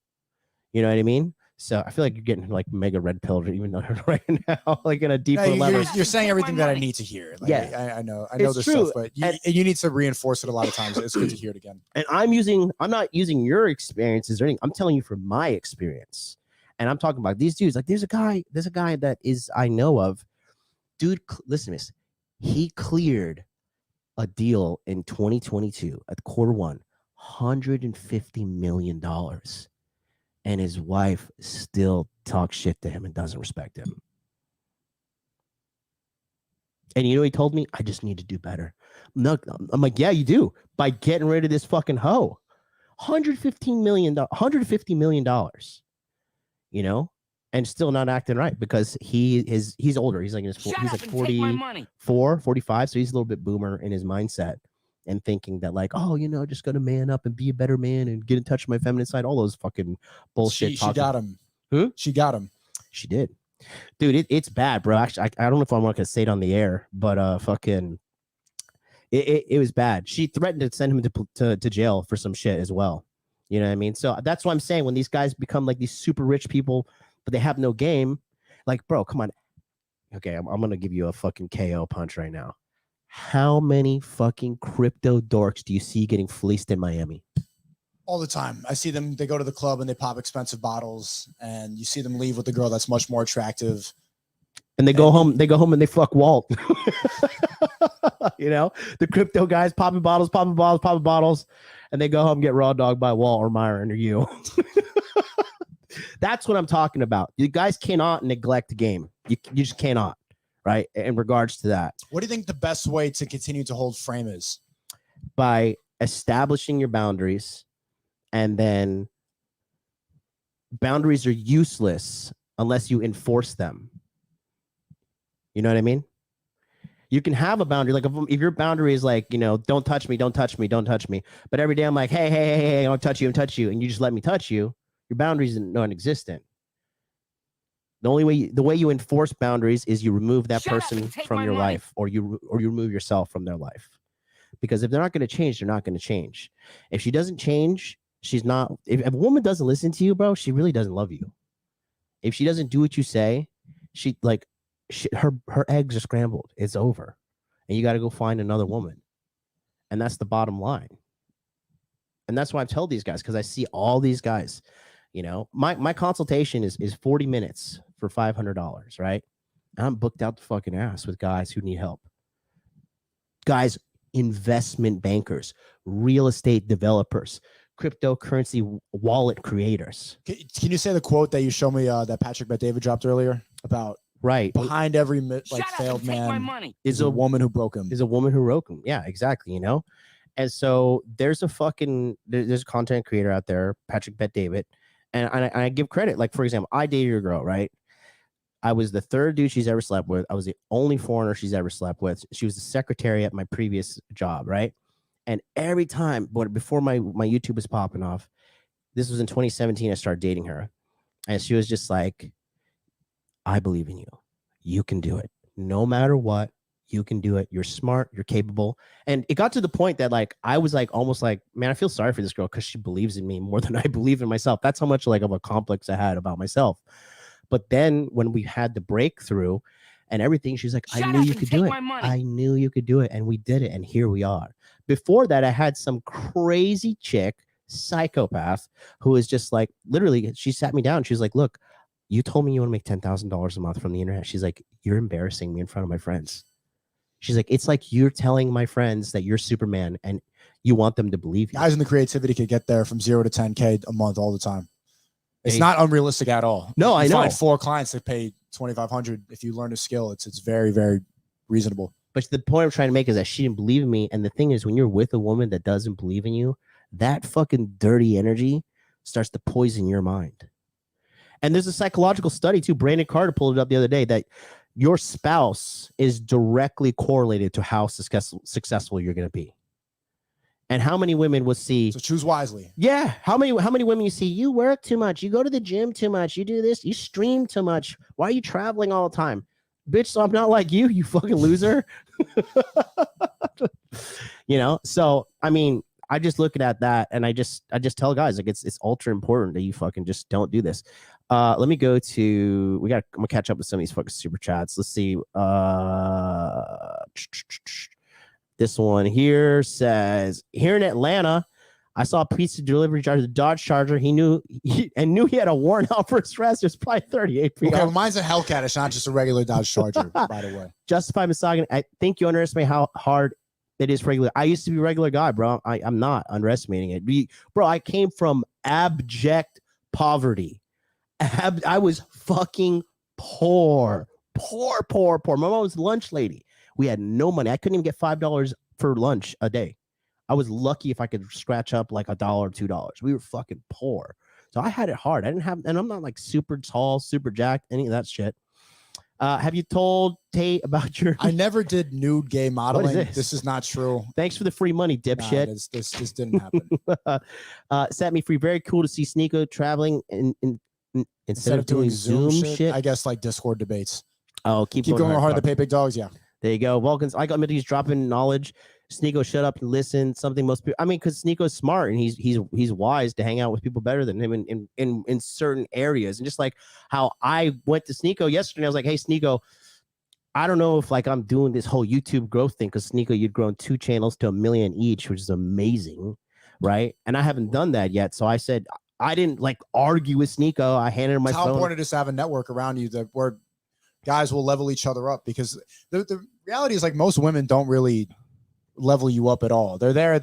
You know what I mean? So I feel like you're getting like mega red pilled even right now, like in a deeper level. You're saying everything that I need to hear. Like, yeah, I know it's this true. stuff, but you need to reinforce it a lot of times. It's good to hear it again. And I'm not using your experiences or anything. I'm telling you from my experience. And I'm talking about these dudes. Like there's a guy that I know of. Dude, listen to this. He cleared a deal in 2022 at Q1, $150 million. And his wife still talks shit to him and doesn't respect him. And you know what he told me? I just need to do better. No, I'm like, yeah, you do. By getting rid of this fucking hoe. $150 million, and still not acting right because he's older. He's like in his he's like 44, 45. So he's a little bit boomer in his mindset. And thinking that like, oh, just gonna man up and be a better man and get in touch with my feminine side, all those fucking bullshit. She got him. Who? She got him. She did, dude. It's bad, bro. Actually, I don't know if I'm gonna say it on the air, but fucking, it was bad. She threatened to send him to jail for some shit as well. You know what I mean? So that's why I'm saying when these guys become like these super rich people, but they have no game, like, bro, come on. Okay, I'm gonna give you a fucking KO punch right now. How many fucking crypto dorks do you see getting fleeced in Miami? All the time. I see them. They go to the club and they pop expensive bottles, and you see them leave with a girl that's much more attractive. And they go home. They go home and they fuck Walt. The crypto guys popping bottles, and they go home and get raw dog by Walt or Myron or you. That's what I'm talking about. You guys cannot neglect the game. You just cannot. Right. In regards to that. What do you think the best way to continue to hold frame is? By establishing your boundaries, and then boundaries are useless unless you enforce them. You know what I mean? You can have a boundary. Like if your boundary is like, don't touch me, don't touch me, don't touch me. But every day I'm like, hey, I don't touch you, and you just let me touch you. Your boundaries are non-existent. The way you enforce boundaries is you remove that person from your life, or you remove yourself from their life. Because if they're not going to change, they're not going to change. If she doesn't change, she's not. If a woman doesn't listen to you, bro, she really doesn't love you. If she doesn't do what you say, her eggs are scrambled. It's over, and you got to go find another woman. And that's the bottom line. And that's why I tell these guys, because I see all these guys. My consultation is 40 minutes for $500, right? And I'm booked out the fucking ass with guys who need help. Guys, investment bankers, real estate developers, cryptocurrency wallet creators. Can you say the quote that you showed me that Patrick Bet-David dropped earlier about behind every failed man is a woman who broke him. Is a woman who broke him. Yeah, exactly. And so there's a content creator out there, Patrick Bet-David. And I give credit. Like, for example, I dated a girl, right? I was the third dude she's ever slept with. I was the only foreigner she's ever slept with. She was the secretary at my previous job, right? And every time, before my YouTube was popping off, this was in 2017, I started dating her. And she was just like, I believe in you. You can do it. No matter what, you can do it. You're smart. You're capable. And it got to the point that like, I was like, almost like, man, I feel sorry for this girl because she believes in me more than I believe in myself. That's how much like of a complex I had about myself. But then when we had the breakthrough and everything, she's like, I knew you could do it. I knew you could do it. And we did it. And here we are. Before that, I had some crazy chick psychopath who is just like, literally, she sat me down. She was like, look, you told me you want to make $10,000 a month from the internet. She's like, you're embarrassing me in front of my friends. She's like, it's like you're telling my friends that you're Superman and you want them to believe you. Guys in the creativity could get there from 0 to 10K a month all the time. It's not unrealistic at all. No, I know. Find 4 clients that pay $2,500 if you learn a skill. It's very, very reasonable. But the point I'm trying to make is that she didn't believe in me. And the thing is, when you're with a woman that doesn't believe in you, that fucking dirty energy starts to poison your mind. And there's a psychological study too. Brandon Carter pulled it up the other day that your spouse is directly correlated to how successful you're going to be. And how many women will see? So choose wisely. Yeah. How many women you see? You work too much. You go to the gym too much. You do this. You stream too much. Why are you traveling all the time? Bitch, so I'm not like you, you fucking loser. You know? So, I mean, I just look at that and I just tell guys, like, it's ultra important that you fucking just don't do this. Let me go to, I'm gonna catch up with some of these fucking super chats. Let's see. This one here says, here in Atlanta, I saw a pizza delivery driver, the Dodge Charger. He knew he had a warrant out for his arrest. It's probably 38 feet. Okay, well, mine's a Hellcat. It's not just a regular Dodge Charger, by the way. Justify misogyny. I think you underestimate how hard it is regular. I used to be a regular guy, bro. I'm not underestimating it. Bro, I came from abject poverty. I was fucking poor. My mom was a lunch lady. We had no money. I couldn't even get $5 for lunch a day. I was lucky if I could scratch up like $1 or $2. We were fucking poor. So I had it hard. I didn't have, and I'm not like super tall, super jacked, any of that shit. Have you told Tate about your... I never did nude gay modeling. What is this? This is not true. Thanks for the free money, dipshit. Nah, this didn't happen. Set me free. Very cool to see SNEAKO traveling instead of doing Zoom shit. I guess like Discord debates. Oh, keep going hard to pay big dogs. Yeah. There you go. Vulcans. I got he's dropping knowledge. SNEAKO, shut up and listen. Something most people, I mean, because SNEAKO's smart and he's wise to hang out with people better than him in certain areas. And just like how I went to SNEAKO yesterday, I was like, hey, SNEAKO, I don't know if like I'm doing this whole YouTube growth thing, because SNEAKO, you'd grown 2 channels to 1 million each, which is amazing, right? And I haven't done that yet. So I said, I didn't like argue with SNEAKO. I handed him my phone. How important it is to have a network around you that where guys will level each other up, because the reality is like most women don't really level you up at all. They're there at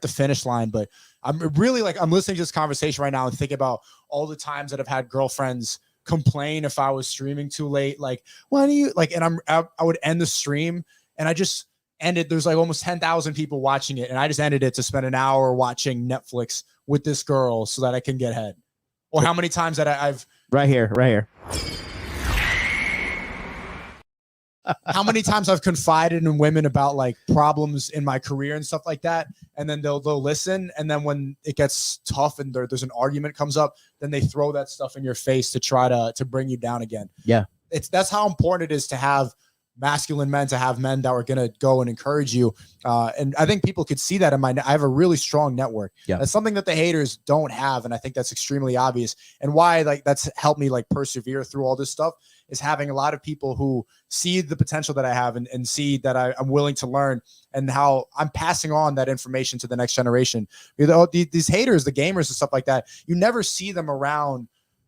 the finish line. But I'm really like, I'm listening to this conversation right now and thinking about all the times that I've had girlfriends complain if I was streaming too late. Like, why do you like, and I would end the stream and I just ended. There's like almost 10,000 people watching it. And I just ended it to spend an hour watching Netflix with this girl so that I can get head. Or how many times that I've right here. How many times I've confided in women about like problems in my career and stuff like that. And then they'll listen. And then when it gets tough and there's an argument comes up, then they throw that stuff in your face to try to bring you down again. Yeah. That's how important it is to have masculine men, to have men that are going to go and encourage you. And I think people could see that I have a really strong network. Yeah. That's something that the haters don't have. And I think that's extremely obvious. And why like that's helped me like persevere through all this stuff is having a lot of people who see the potential that I have and see that I'm willing to learn, and how I'm passing on that information to the next generation. You know, these haters, the gamers and stuff like that, you never see them around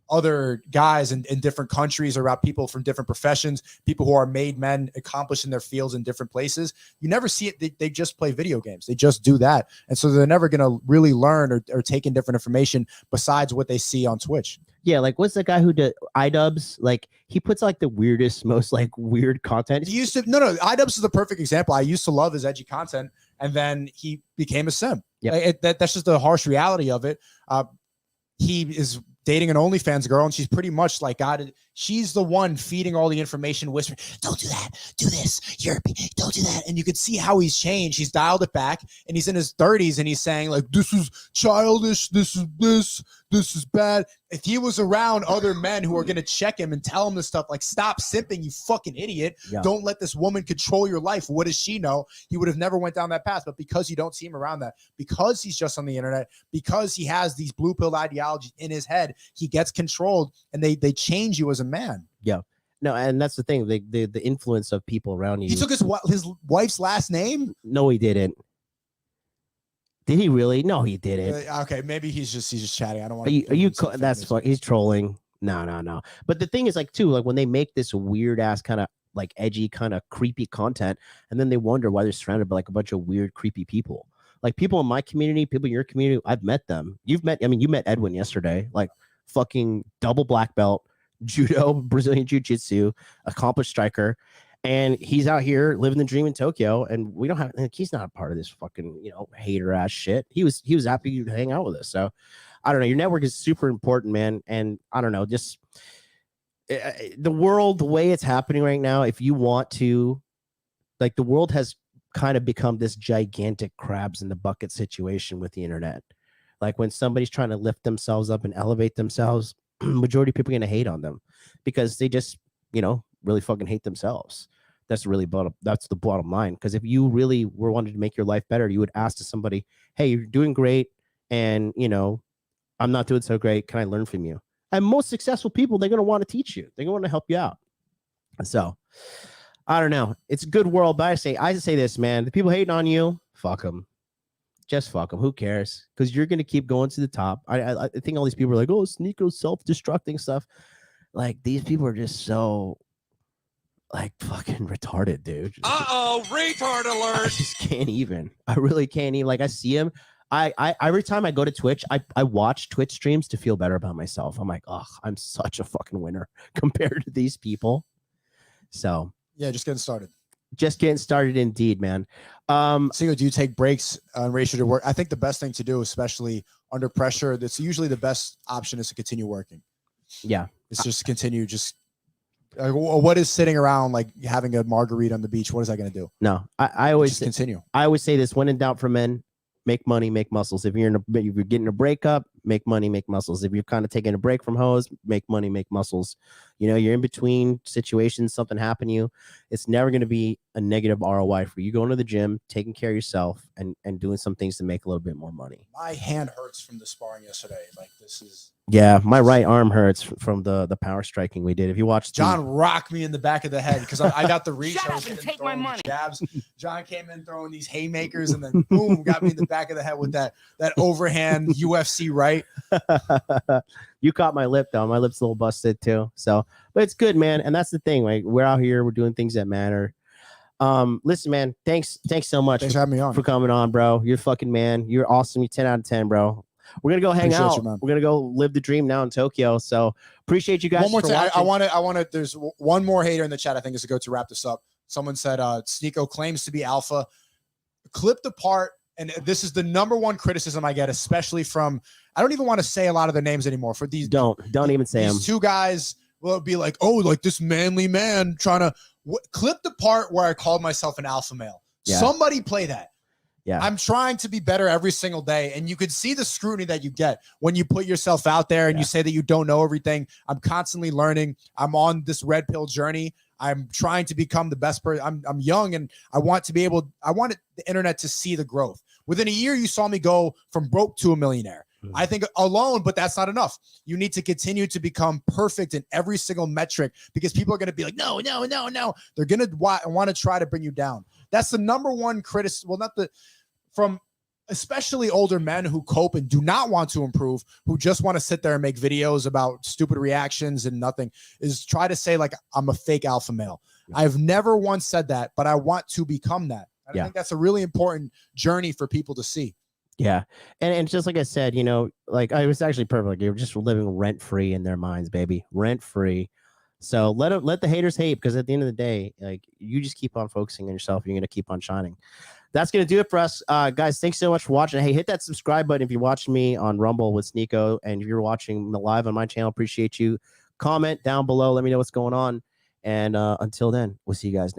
other guys in different countries, or about people from different professions, people who are made men, accomplished in their fields in different places. You never see it. They just play video games. They just do that. And so they're never going to really learn or take in different information besides what they see on Twitch. Yeah, like what's the guy who did iDubbbz? Like he puts like the weirdest, most like weird content. He used to iDubbbz is the perfect example. I used to love his edgy content, and then he became a simp. Yeah, that's just the harsh reality of it. He is dating an OnlyFans girl, and she's pretty much like she's the one feeding all the information, whispering, don't do that, do this, don't do that. And you could see how he's changed. He's dialed it back, and he's in his 30s, and he's saying like, this is childish, this is bad. If he was around other men who are going to check him and tell him this stuff, like, stop simping, you fucking idiot. Yeah. Don't let this woman control your life. What does she know? He would have never went down that path. But because you don't see him around that, because he's just on the internet, because he has these blue pill ideologies in his head, he gets controlled, and they change you as a man. Yeah. No, and that's the thing, the influence of people around you. He took his wife's last name? No, he didn't. Did he really? No, he didn't. Okay, maybe he's just chatting. I don't want. Are you? That's fuck. He's trolling. No. But the thing is, like, too, like when they make this weird ass kind of like edgy, kind of creepy content, and then they wonder why they're surrounded by like a bunch of weird, creepy people. Like people in my community, people in your community, I've met them. You met Edwin yesterday, like fucking double black belt, judo, Brazilian jiu-jitsu, accomplished striker. And he's out here living the dream in Tokyo, and we don't have. Like, he's not a part of this fucking hater ass shit. He was happy to hang out with us. So I don't know. Your network is super important, man. And I don't know, just the world, the way it's happening right now. If you want to, like, the world has kind of become this gigantic crabs in the bucket situation with the internet. Like when somebody's trying to lift themselves up and elevate themselves, majority of people are going to hate on them because they just really fucking hate themselves. That's the bottom line. Because if you really were wanting to make your life better, you would ask to somebody, hey, you're doing great, and I'm not doing so great, can I learn from you? And most successful people, they're going to want to teach you, they're going to want to help you out. So I don't know, it's a good world, but I say this, man, the people hating on you, fuck them. Just fuck them. Who cares? Because you're going to keep going to the top. I think all these people are like, oh, SNEAKO's self-destructing stuff. Like, these people are just so like fucking retarded, dude. Retard alert. I just can't even. I really can't even. Like, I see him. I every time I go to Twitch, I watch Twitch streams to feel better about myself. I'm like, oh, I'm such a fucking winner compared to these people. So yeah, just getting started. Just getting started indeed, man. So do you take breaks on ratio to work? I think the best thing to do, especially under pressure, that's usually the best option, is to continue working. Yeah. It's just continue. Just what is sitting around like having a margarita on the beach? What is that going to do? No, I always just continue. I always say this: when in doubt, for men, make money, make muscles. If you're getting a breakup, make money, make muscles. If you're kind of taking a break from hoes, make money, make muscles. You're in between situations, something happened to you. It's never going to be a negative ROI for you going to the gym, taking care of yourself, and doing some things to make a little bit more money. My hand hurts from the sparring yesterday. Like, this is. Yeah, my right arm hurts from the power striking we did. If you watched, John rocked me in the back of the head because I got the reach. Shut up and take my money. Jabs. John came in throwing these haymakers, and then boom, got me in the back of the head with that overhand UFC right. You caught my lip though. My lip's a little busted too. So, but it's good, man. And that's the thing. Like, we're out here, we're doing things that matter. Listen, man. Thanks so much. Thanks for having me on. For coming on, bro. You're fucking man. You're awesome. You're 10 out of 10, bro. We're gonna go hang out. We're gonna go live the dream now in Tokyo. So appreciate you guys. One more thing. I want to. There's one more hater in the chat. I think is a go to wrap this up. Someone said SNEAKO claims to be alpha. Clip the part, and this is the number one criticism I get, especially from. I don't even want to say a lot of their names anymore. For these, don't even say them. These two guys will be like, oh, like this manly man trying to clip the part where I called myself an alpha male. Yeah. Somebody play that. Yeah. I'm trying to be better every single day. And you could see the scrutiny that you get when you put yourself out there and you say that you don't know everything. I'm constantly learning. I'm on this red pill journey. I'm trying to become the best person. I'm young, and I want the internet to see the growth. Within a year, you saw me go from broke to a millionaire. I think alone, but that's not enough. You need to continue to become perfect in every single metric, because people are going to be like, no. They're going to want to try to bring you down. That's the number one criticism. Well, from especially older men who cope and do not want to improve, who just want to sit there and make videos about stupid reactions and nothing, is try to say like, I'm a fake alpha male. I've never once said that, but I want to become that. I think that's a really important journey for people to see. Yeah. And just like I said, like, I was actually perfect. You're just living rent free in their minds, baby. Rent free. So let the haters hate, because at the end of the day, like, you just keep on focusing on yourself. You're going to keep on shining. That's going to do it for us. Guys, thanks so much for watching. Hey, hit that subscribe button if you're watching me on Rumble with SNEAKO, and if you're watching live on my channel, appreciate you. Comment down below. Let me know what's going on. And until then, we'll see you guys next